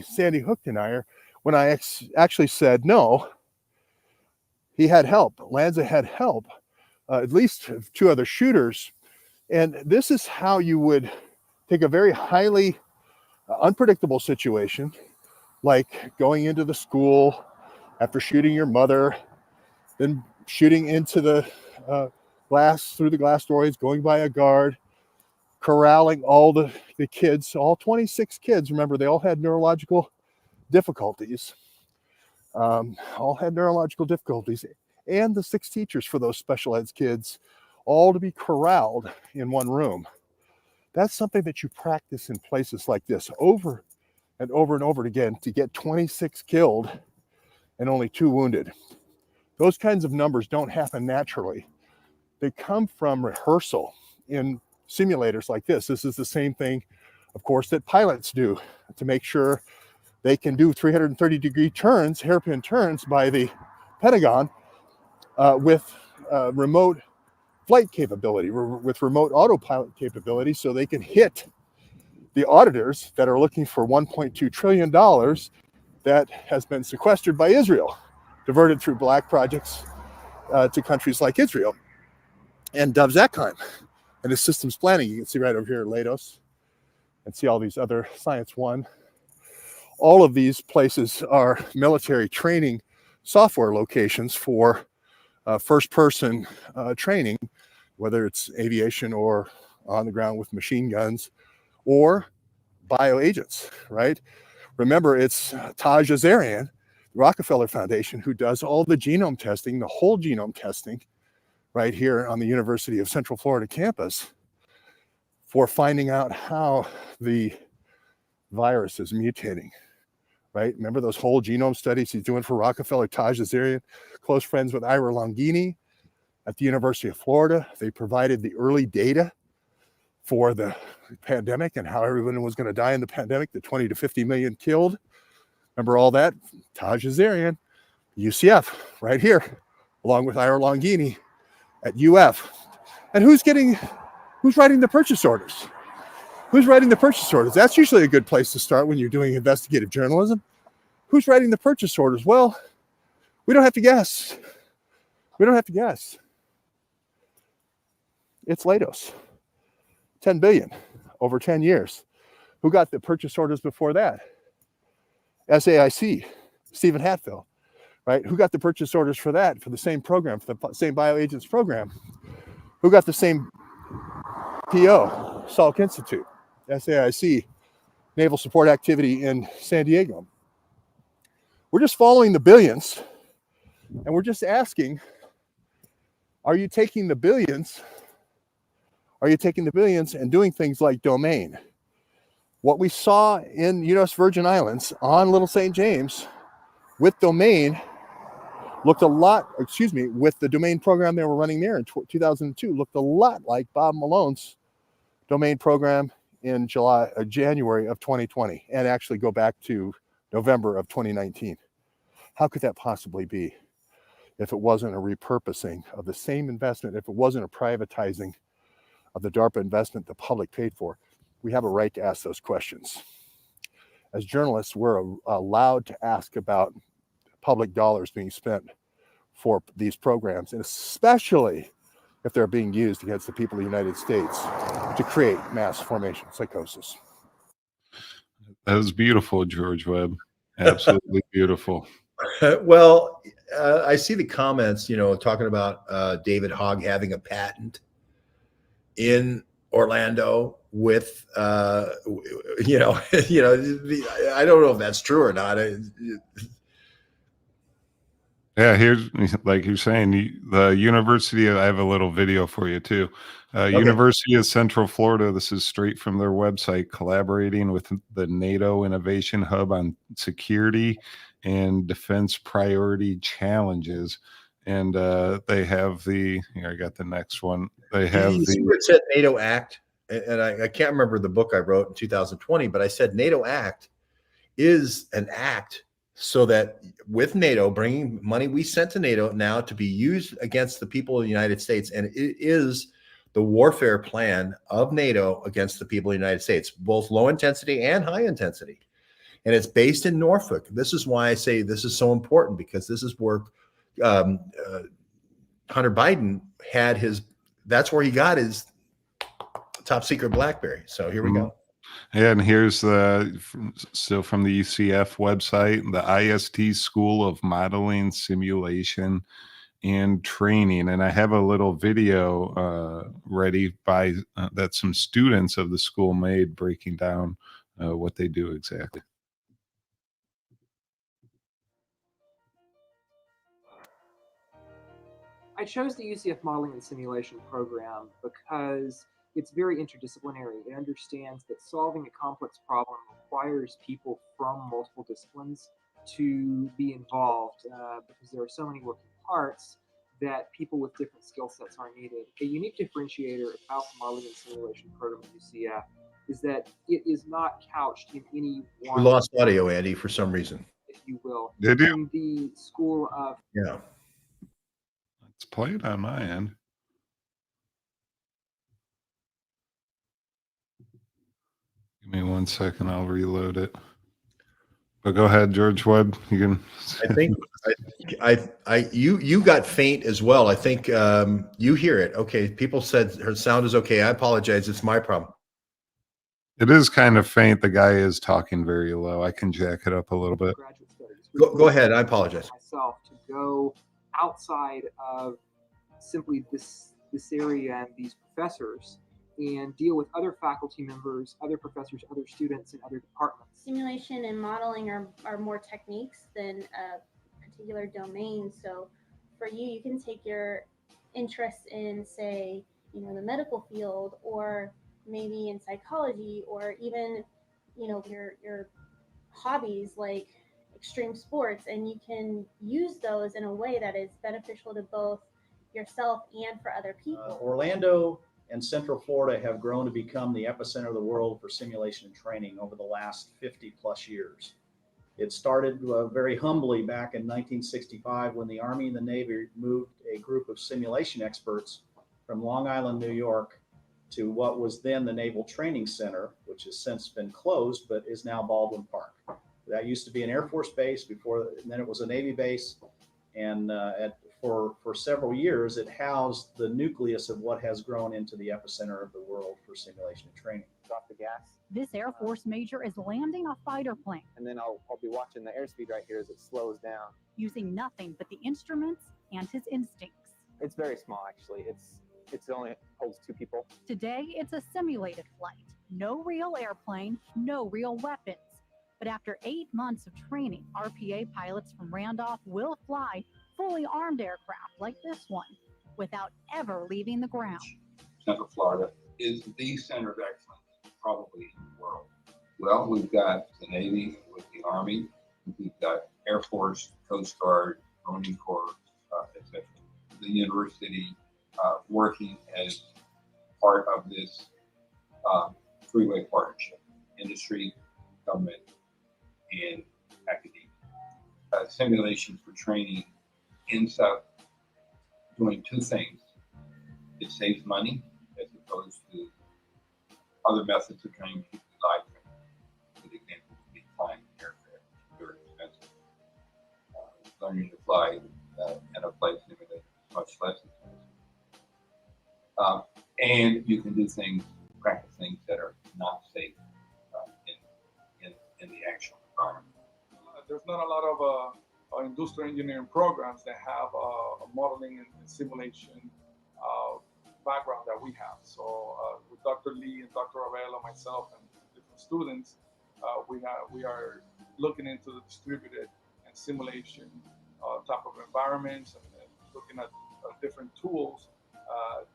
S7: Sandy Hook denier, when I actually said no. He had help. Lanza had help, at least 2 other shooters. And this is how you would take a very highly unpredictable situation, like going into the school after shooting your mother, then shooting into the glass, through the glass doorways, going by a guard, corralling all the kids, all 26 kids. Remember, they all had neurological difficulties, and the 6 teachers for those special ed kids, all to be corralled in one room. That's something that you practice in places like this over and over and over again to get 26 killed and only 2 wounded. Those kinds of numbers don't happen naturally. They come from rehearsal in simulators like this. This is the same thing, of course, that pilots do to make sure they can do 330-degree turns, hairpin turns by the Pentagon with remote flight capability, with remote autopilot capability, so they can hit the auditors that are looking for $1.2 trillion that has been sequestered by Israel, diverted through black projects to countries like Israel. And Dov Zakheim and his systems planning, you can see right over here, Lados, and see all these other Science One. All of these places are military training software locations for first-person training, whether it's aviation or on the ground with machine guns or bioagents, right? Remember, it's Taj Azarian, the Rockefeller Foundation, who does all the genome testing, the whole genome testing, right here on the University of Central Florida campus, for finding out how the virus is mutating. Right? Remember those whole genome studies he's doing for Rockefeller, Taj Azarian, close friends with Ira Longini at the University of Florida. They provided the early data for the pandemic and how everyone was going to die in the pandemic, the 20 to 50 million killed. Remember all that? Taj Azarian, UCF, right here, along with Ira Longini at UF. And who's writing the purchase orders? Who's writing the purchase orders? That's usually a good place to start when you're doing investigative journalism. Who's writing the purchase orders? Well, we don't have to guess. It's Lados. 10 billion over 10 years. Who got the purchase orders before that? SAIC, Stephen Hatfield, right? Who got the purchase orders for that, for the same program, for the same bioagents program? Who got the same PO? Salk Institute. SAIC, Naval Support Activity in San Diego. We're just following the billions, and we're just asking, are you taking the billions? Are you taking the billions and doing things like domain? What we saw in U.S. Virgin Islands on Little St. James with domain looked a lot, with the domain program they were running there in 2002, looked a lot like Bob Malone's domain program in January of 2020, and actually go back to November of 2019. How could that possibly be if it wasn't a repurposing of the same investment, if it wasn't a privatizing of the DARPA investment the public paid for? We have a right to ask those questions. As journalists, we're allowed to ask about public dollars being spent for these programs, and especially if they're being used against the people of the United States to create mass formation psychosis.
S1: That was beautiful, George Webb. Absolutely beautiful.
S2: Well, I see the comments, talking about David Hogg having a patent in Orlando with, I don't know if that's true or not.
S1: Yeah, here's, like you're saying, the University of, I have a little video for you too.
S2: Okay.
S1: University of Central Florida, this is straight from their website, collaborating with the NATO Innovation Hub on security and defense priority challenges. And they have here, I got the next one. They have
S2: You see where it said NATO Act, and I can't remember the book I wrote in 2020, but I said NATO Act is an act so that with NATO bringing money we sent to NATO now to be used against the people of the United States, and it is the warfare plan of NATO against the people of the United States, both low intensity and high intensity. And it's based in Norfolk. This is why I say this is so important, because this is where Hunter Biden had that's where he got his top secret BlackBerry. So here we go.
S1: Yeah, and here's still from the UCF website, the IST School of Modeling, Simulation, and Training. And I have a little video ready that some students of the school made, breaking down what they do exactly.
S19: I chose the UCF Modeling and Simulation program because it's very interdisciplinary. It understands that solving a complex problem requires people from multiple disciplines to be involved because there are so many working parts that people with different skill sets are needed. A unique differentiator about the Modeling and Simulation program at UCF is that it is not couched in any one...
S2: We lost audio, Andy, for some reason.
S19: If you will.
S1: Did you?
S19: In the School of...
S2: Yeah.
S1: Let's play it on my end. Give me 1 second, I'll reload it. But go ahead, George Webb. You can.
S2: I think you got faint as well. I think you hear it. Okay, people said her sound is okay. I apologize. It's my problem.
S1: It is kind of faint. The guy is talking very low. I can jack it up a little bit.
S2: Go ahead. I apologize.
S19: Myself to go outside of simply this area and these professors and deal with other faculty members, other professors, other students in other departments.
S20: Simulation and modeling are more techniques than a particular domain. So for you can take your interest in, say, the medical field, or maybe in psychology, or even, your hobbies like extreme sports, and you can use those in a way that is beneficial to both yourself and for other people.
S21: Orlando and Central Florida have grown to become the epicenter of the world for simulation and training over the last 50 plus years. It started very humbly back in 1965 when the Army and the Navy moved a group of simulation experts from Long Island, New York, to what was then the Naval Training Center, which has since been closed, but is now Baldwin Park. That used to be an Air Force base before, and then it was a Navy base. And for several years, it housed the nucleus of what has grown into the epicenter of the world for simulation and training.
S22: Off the gas.
S23: This Air Force major is landing a fighter plane.
S22: And then I'll be watching the airspeed right here as it slows down.
S23: Using nothing but the instruments and his instincts.
S22: It's very small, actually. It only holds 2 people.
S23: Today, it's a simulated flight. No real airplane, no real weapons. But after 8 months of training, RPA pilots from Randolph will fly fully armed aircraft like this one without ever leaving the ground.
S24: Central Florida is the center of excellence probably in the world. Well, we've got the Navy with the Army, we've got Air Force, Coast Guard, Marine Corps, etc. The university working as part of this three-way partnership: industry, government, and academia. Simulations for training ends up doing two things. It saves money as opposed to other methods of training, live training. Good example would be flying aircraft, very expensive. Learning to fly in a flight simulator is much less expensive. And you can do things, practice things that are not safe in the actual environment.
S3: There's not a lot of industrial engineering programs that have a modeling and simulation background that we have. So with Dr. Lee and Dr. Ravel and myself and different students, we are looking into the distributed and simulation type of environments and looking at different tools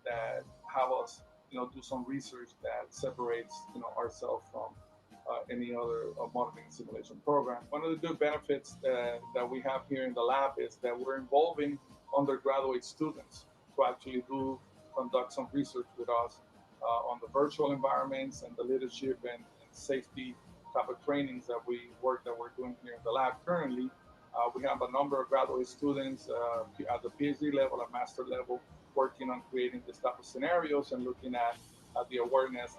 S3: that have us, do some research that separates, ourselves from any other modeling and simulation program. One of the good benefits that we have here in the lab is that we're involving undergraduate students to actually conduct some research with us on the virtual environments and the leadership and safety type of trainings that we're doing here in the lab currently. We have a number of graduate students at the PhD level and master level working on creating this type of scenarios and looking at the awareness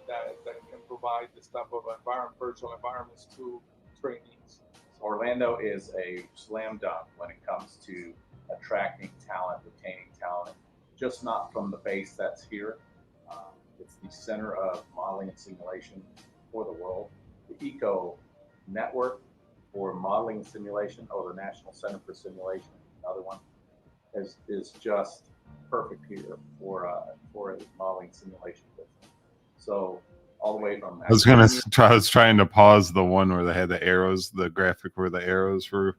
S3: that can provide this type of virtual environments to trainees.
S4: Orlando is a slam dunk when it comes to attracting talent, retaining talent, just not from the base that's here. It's the center of modeling and simulation for the world. The ECO network for modeling and simulation, or the National Center for Simulation, another one, is just perfect here for a modeling simulation business. So all the way from
S1: I was trying to pause the one where they had the arrows, the graphic where the arrows were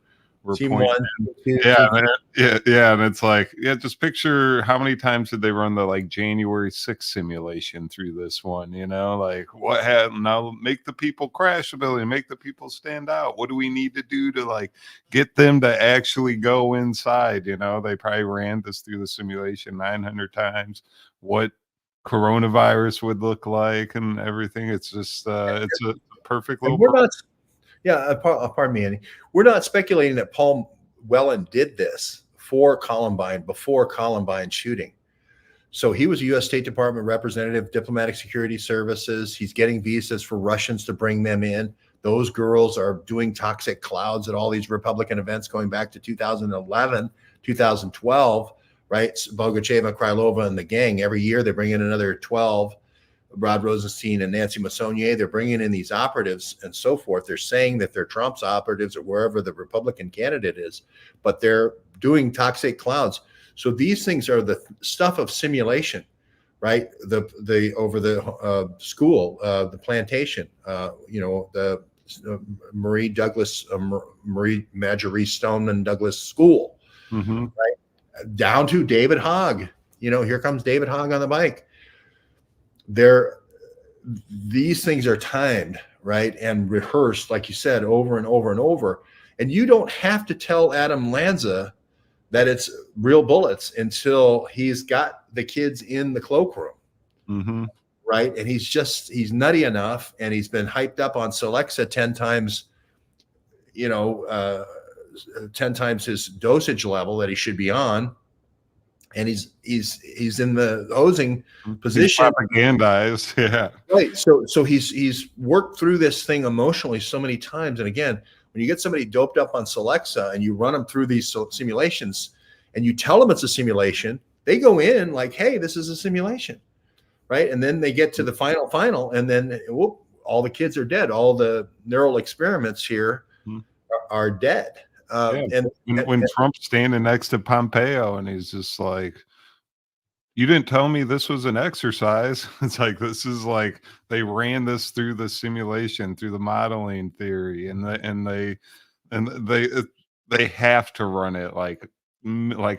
S2: Team
S1: pointing.
S2: one, team
S1: Yeah, and it's like, just picture how many times did they run the January 6th simulation through this one, like what happened? Now make the people crash the building, make the people stand out. What do we need to do to get them to actually go inside? They probably ran this through the simulation 900 times. What coronavirus would look like and everything. It's just it's a perfect little
S2: pardon me, Andy. We're not speculating that Paul Whelan did this before Columbine shooting. So he was a U.S. State Department representative, diplomatic security services. He's getting visas for Russians to bring them in. Those girls are doing toxic clouds at all these Republican events going back to 2011, 2012, right? Bogacheva, Krylova, and the gang. Every year they bring in another 12. Rod Rosenstein and Nancy Messonnier, they're bringing in these operatives and so forth. They're saying that they're Trump's operatives or wherever the Republican candidate is, but they're doing toxic clouds. So these things are the stuff of simulation, right? The over the school, the plantation, the Marie Marjorie Stoneman Douglas School, right? Down to David Hogg. Here comes David Hogg on the bike. These things are timed, right, and rehearsed, like you said, over and over and over. And you don't have to tell Adam Lanza that it's real bullets until he's got the kids in the cloakroom, right? And he's nutty enough, and he's been hyped up on Celexa 10 times, 10 times his dosage level that he should be on. And he's in the hosing position.
S1: He's propagandized, yeah.
S2: Right. So he's worked through this thing emotionally so many times. And again, when you get somebody doped up on Celexa and you run them through these simulations and you tell them it's a simulation, they go in like, hey, this is a simulation, right? And then they get to the final, and then whoop, all the kids are dead. All the neural experiments here are dead.
S1: And when Trump's standing next to Pompeo and he's just like, you didn't tell me this was an exercise. It's like, this is like, they ran this through the simulation, through the modeling theory, and they have to run it like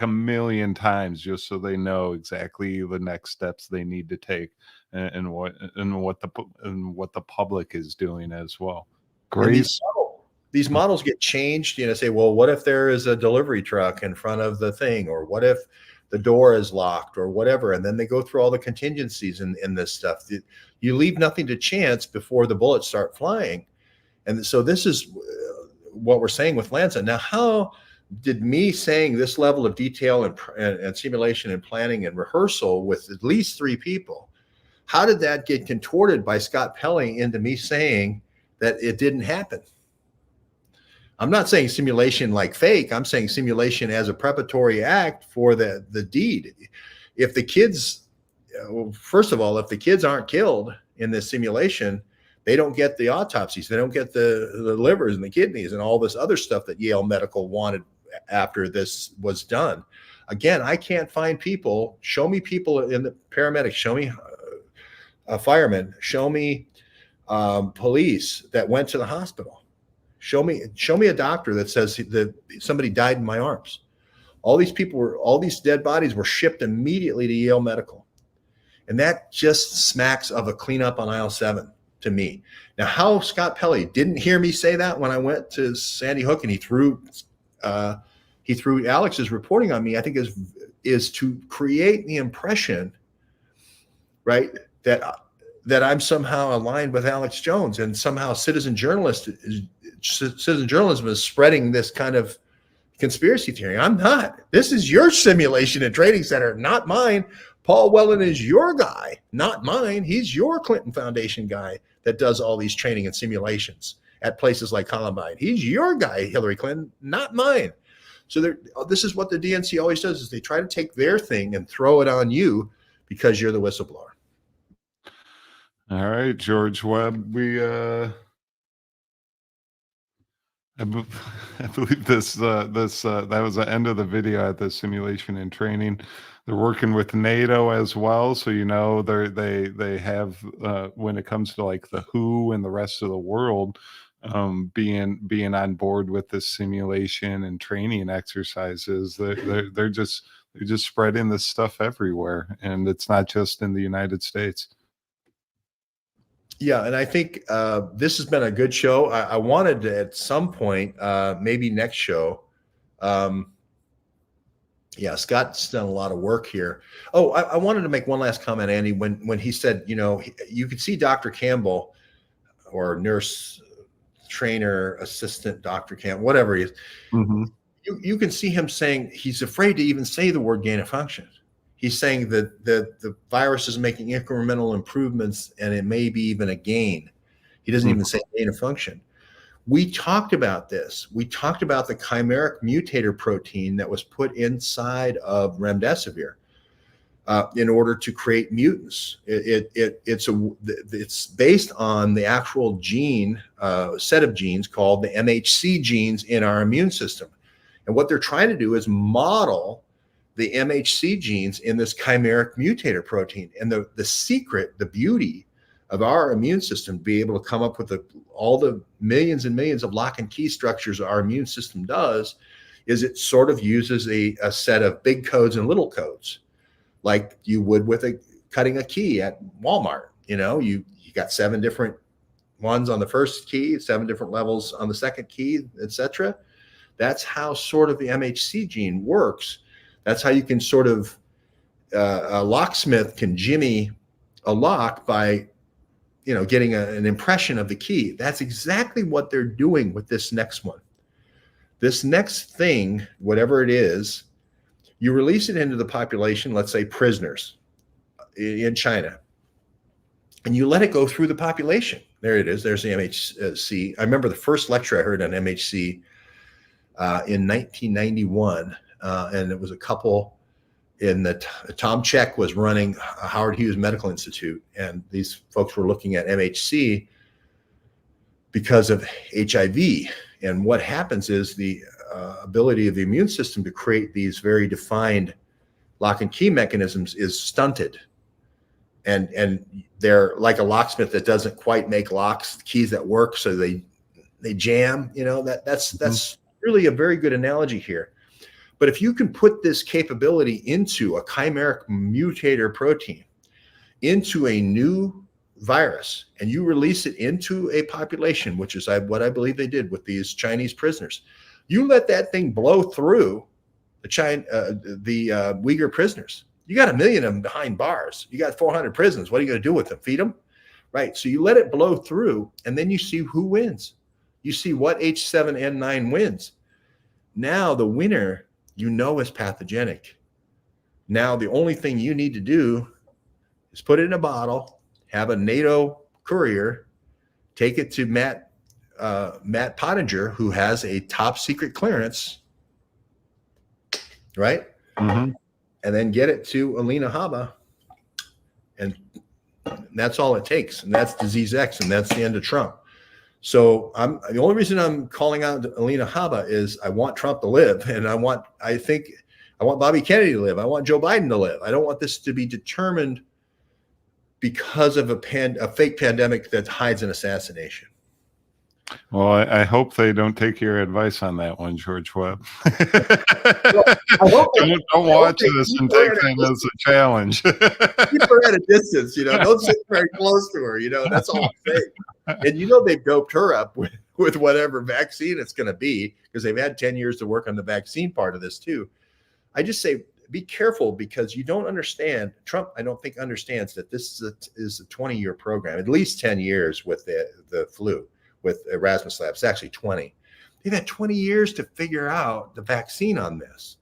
S1: a million times just so they know exactly the next steps they need to take and what the public is doing as well. Grace.
S2: These models get changed, say, well, what if there is a delivery truck in front of the thing? Or what if the door is locked or whatever. And then they go through all the contingencies in this stuff. You leave nothing to chance before the bullets start flying. And so this is what we're saying with Lanza. Now, how did me saying this level of detail and simulation and planning and rehearsal with at least 3 people, how did that get contorted by Scott Pelley into me saying that it didn't happen? I'm not saying simulation like fake. I'm saying simulation as a preparatory act for the deed. If the kids, first of all, if the kids aren't killed in this simulation, they don't get the autopsies. They don't get the livers and the kidneys and all this other stuff that Yale Medical wanted after this was done. Again, I can't find people. Show me people in the paramedics. Show me firemen. Show me police that went to the hospital. Show me a doctor that says that somebody died in my arms. All these dead bodies were shipped immediately to Yale Medical. And that just smacks of a cleanup on aisle 7 to me. Now, how Scott Pelley didn't hear me say that when I went to Sandy Hook and he threw Alex's reporting on me, I think is to create the impression, right, that I'm somehow aligned with Alex Jones, and somehow citizen journalism is spreading this kind of conspiracy theory. I'm not. This is your simulation and training center, not mine. Paul Whelan is your guy, not mine. He's your Clinton Foundation guy that does all these training and simulations at places like Columbine. He's your guy, Hillary Clinton, not mine. So this is what the DNC always does, is they try to take their thing and throw it on you because you're the whistleblower.
S1: All right, George Webb, I believe that was the end of the video at the simulation and training. They're working with NATO as well, so they have when it comes to like the WHO and the rest of the world being on board with this simulation and training exercises. They're just spreading this stuff everywhere, and it's not just in the United States.
S2: Yeah, and I think this has been a good show. I wanted to, at some point, maybe next show. Yeah, Scott's done a lot of work here. Oh, I wanted to make one last comment, Andy, when he said, you could see Dr. Campbell or nurse trainer, assistant, Dr. Campbell, whatever he is. Mm-hmm. You can see him saying he's afraid to even say the word gain of function. He's saying that the virus is making incremental improvements and it may be even a gain. He doesn't even say gain of function. We talked about this. We talked about the chimeric mutator protein that was put inside of remdesivir in order to create mutants. It's based on the actual gene set of genes called the MHC genes in our immune system. And what they're trying to do is model the MHC genes in this chimeric mutator protein. And the secret, the beauty of our immune system, be able to come up with all the millions and millions of lock and key structures our immune system does, is it sort of uses a set of big codes and little codes, like you would with cutting a key at Walmart. You got 7 different ones on the first key, 7 different levels on the second key, etc. That's how sort of the MHC gene works. That's how you can sort of, a locksmith can jimmy a lock by, getting an impression of the key. That's exactly what they're doing with this next one. This next thing, whatever it is, you release it into the population, let's say prisoners in China, and you let it go through the population. There it is. There's the MHC. I remember the first lecture I heard on MHC in 1991. And it was a couple Tom Check was running Howard Hughes Medical Institute. And these folks were looking at MHC because of HIV. And what happens is the ability of the immune system to create these very defined lock and key mechanisms is stunted. And they're like a locksmith that doesn't quite make keys that work. So they jam, that's really a very good analogy here. But if you can put this capability into a chimeric mutator protein, into a new virus, and you release it into a population, which is what I believe they did with these Chinese prisoners, you let that thing blow through Uyghur prisoners. You got 1 million of them behind bars. You got 400 prisons. What are you going to do with them? Feed them? Right. So you let it blow through, and then you see who wins. You see what H7N9 wins. Now the winner, is pathogenic. Now the only thing you need to do is put it in a bottle, have a NATO courier, take it to Matt Pottinger, who has a top secret clearance, right?
S1: Mm-hmm.
S2: And then get it to Alina Habba, and that's all it takes. And that's disease X, and that's the end of Trump. So the only reason I'm calling out Alina Habba is I want Trump to live, and I want Bobby Kennedy to live. I want Joe Biden to live. I don't want this to be determined because of a fake pandemic that hides an assassination.
S1: Well, I hope they don't take your advice on that one, George Webb. Don't watch this and take that as a challenge.
S2: Keep her at a distance, Don't sit very close to her, That's all I'm saying. And they've doped her up with whatever vaccine it's going to be, because they've had 10 years to work on the vaccine part of this too. I just say be careful, because you don't understand. Trump, I don't think, understands that this is a 20-year program, at least 10 years with the flu. With Erasmus Labs, it's actually 20. They've had 20 years to figure out the vaccine on this.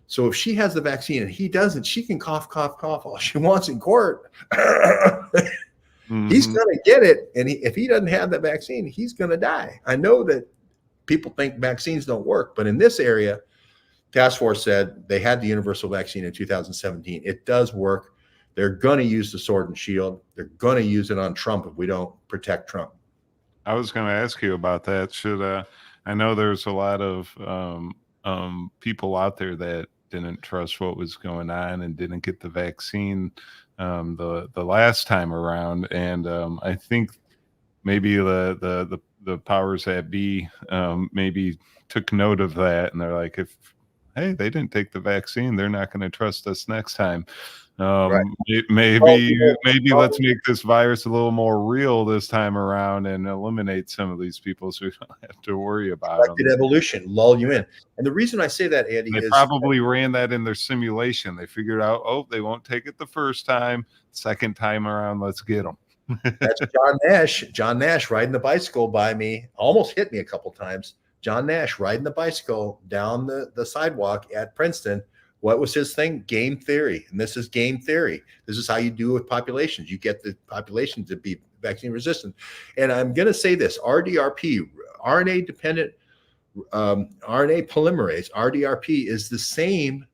S2: So if she has the vaccine and he doesn't, she can cough all she wants in court. He's going to get it. And if he doesn't have the vaccine, he's going to die. I know that people think vaccines don't work, but in this area, Task Force said they had the universal vaccine in 2017. It does work. They're going to use the sword and shield. They're going to use it on Trump if we don't protect Trump.
S1: I was going to ask you about that. I know there's a lot of people out there that didn't trust what was going on and didn't get the vaccine the last time around, and I think maybe the powers that be maybe took note of that, and they're like, hey, they didn't take the vaccine, they're not going to trust us next time.
S2: Right.
S1: Maybe let's make this virus a little more real this time around and eliminate some of these people, so we don't have to worry about
S2: Selected evolution, lull you in. And the reason I say that, Andy,
S1: they probably ran that in their simulation. They figured out, they won't take it the first time, second time around, let's get them.
S2: That's John Nash riding the bicycle by me, almost hit me a couple times. John Nash riding the bicycle down the sidewalk at Princeton. What was his thing? Game theory. And this is game theory. This is how you do with populations. You get the population to be vaccine resistant. And I'm going to say this, RDRP, RNA-dependent RNA polymerase, RDRP, is the same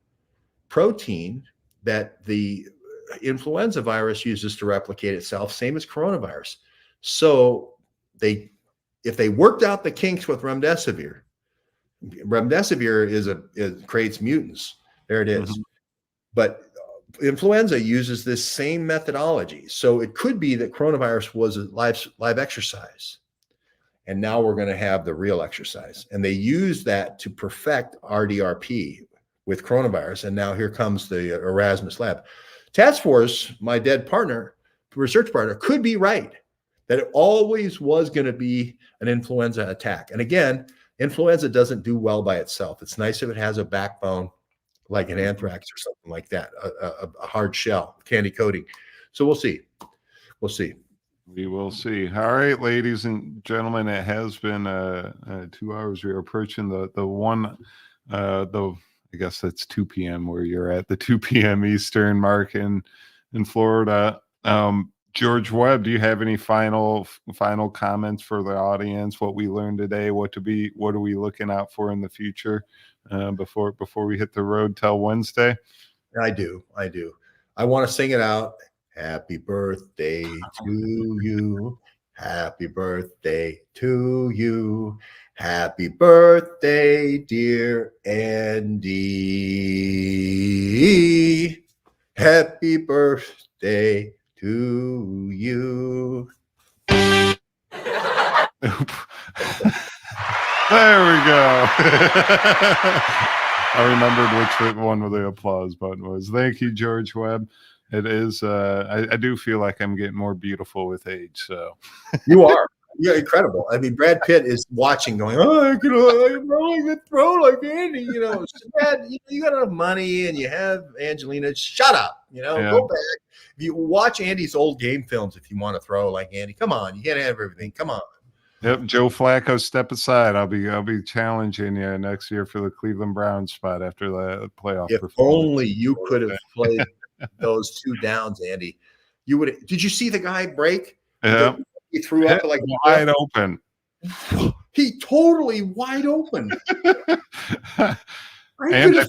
S2: protein that the influenza virus uses to replicate itself, same as coronavirus. So if they worked out the kinks with remdesivir creates mutants. There it is. But influenza uses this same methodology. So it could be that coronavirus was a live exercise. And now we're going to have the real exercise. And they use that to perfect RDRP with coronavirus. And now here comes the Erasmus Lab. Task Force, my dead partner, research partner, could be right that it always was going to be an influenza attack. And again, influenza doesn't do well by itself. It's nice if it has a backbone, like an anthrax or something like that, a hard shell, candy coating. So we'll see.
S1: We will see. All right, ladies and gentlemen, it has been 2 hours. We are approaching I guess that's 2 p.m. where you're at, the 2 p.m. Eastern mark in Florida. George Webb, do you have any final comments for the audience? What we learned today? What are we looking out for in the future before we hit the road till Wednesday?
S2: I do. I want to sing it out. Happy birthday to you. Happy birthday to you. Happy birthday, dear Andy. Happy birthday to you.
S1: There we go. I remembered which one of the applause button was. Thank you, George Webb. It is, I do feel like I'm getting more beautiful with age. So
S2: you are. Yeah, incredible. I mean, Brad Pitt is watching, going, "Oh, I'm going to throw like Andy." You know, Brad, you got enough money and you have Angelina. Shut up. You know, go back. If you watch Andy's old game films, if you want to throw like Andy, come on, you can't have everything. Come on.
S1: Yep, Joe Flacco, step aside. I'll be challenging you next year for the Cleveland Browns spot after the playoff.
S2: If only you could have played those 2 downs, Andy. You would. Did you see the guy break?
S1: Yeah,
S2: he threw up like
S1: wide open.
S2: He totally wide open.
S1: And I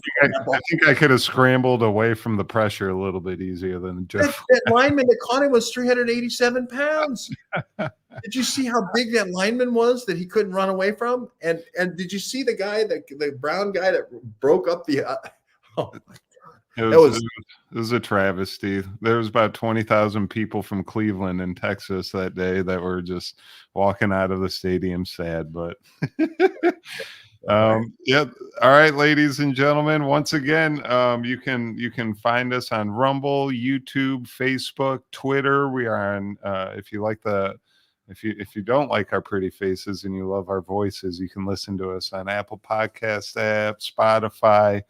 S1: think I could have scrambled away from the pressure a little bit easier than Joe.
S2: That lineman that caught him was 387 pounds. Did you see how big that lineman was that he couldn't run away from? And did you see the guy, the brown guy that broke up the? Oh my God!
S1: It was a travesty. There was about 20,000 people from Cleveland and Texas that day that were just walking out of the stadium sad, but. Yeah. All right, ladies and gentlemen. Once again, you can find us on Rumble, YouTube, Facebook, Twitter. We are on. If you don't like our pretty faces and you love our voices, you can listen to us on Apple Podcast app, Spotify,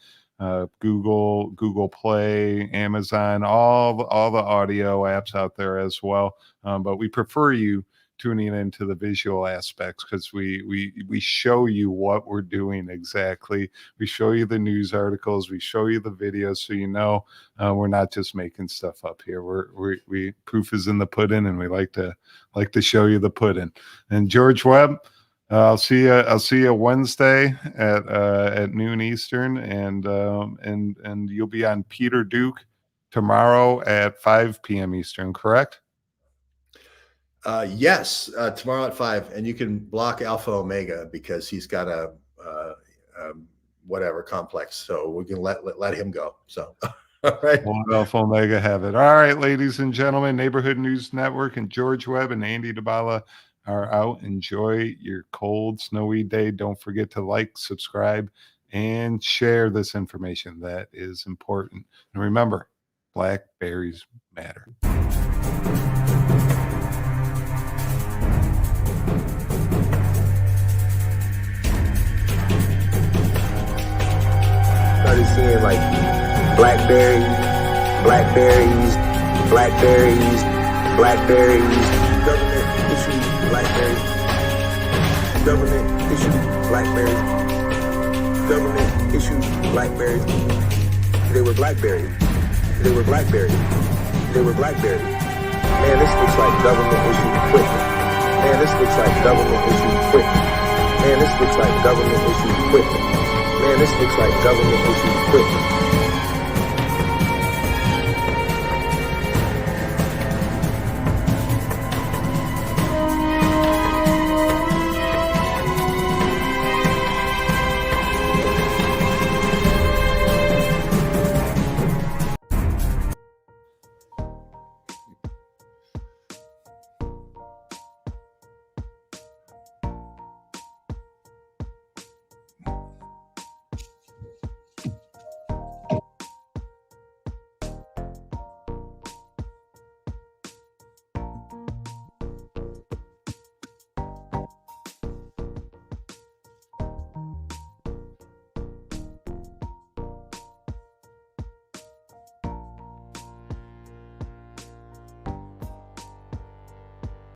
S1: Google Play, Amazon, all the audio apps out there as well. But we prefer you tuning into the visual aspects because we show you what we're doing exactly. We show you the news articles, we show you the videos, so you know we're not just making stuff up here. We proof is in the pudding, and we like to show you the pudding. And George Webb, I'll see you Wednesday at noon Eastern, and you'll be on Peter Duke tomorrow at 5 p.m. Eastern, correct?
S2: Yes, tomorrow at 5, and you can block Alpha Omega because he's got a whatever complex, so we can let him go. So, all right.
S1: Well, Alpha Omega have it. All right, ladies and gentlemen, Neighborhood News Network and George Webb and Andy DiBala are out. Enjoy your cold, snowy day. Don't forget to like, subscribe, and share this information. That is important. And remember, blackberries matter.
S5: Started seeing like blackberries, government issued blackberries, government issued blackberries, government issued blackberries. They were blackberries. They were blackberries. They were blackberries. Man, this looks like government issued equipment. Man, this looks like government issued equipment. Man, this looks like government issued equipment. Man, this looks like government issued equipment.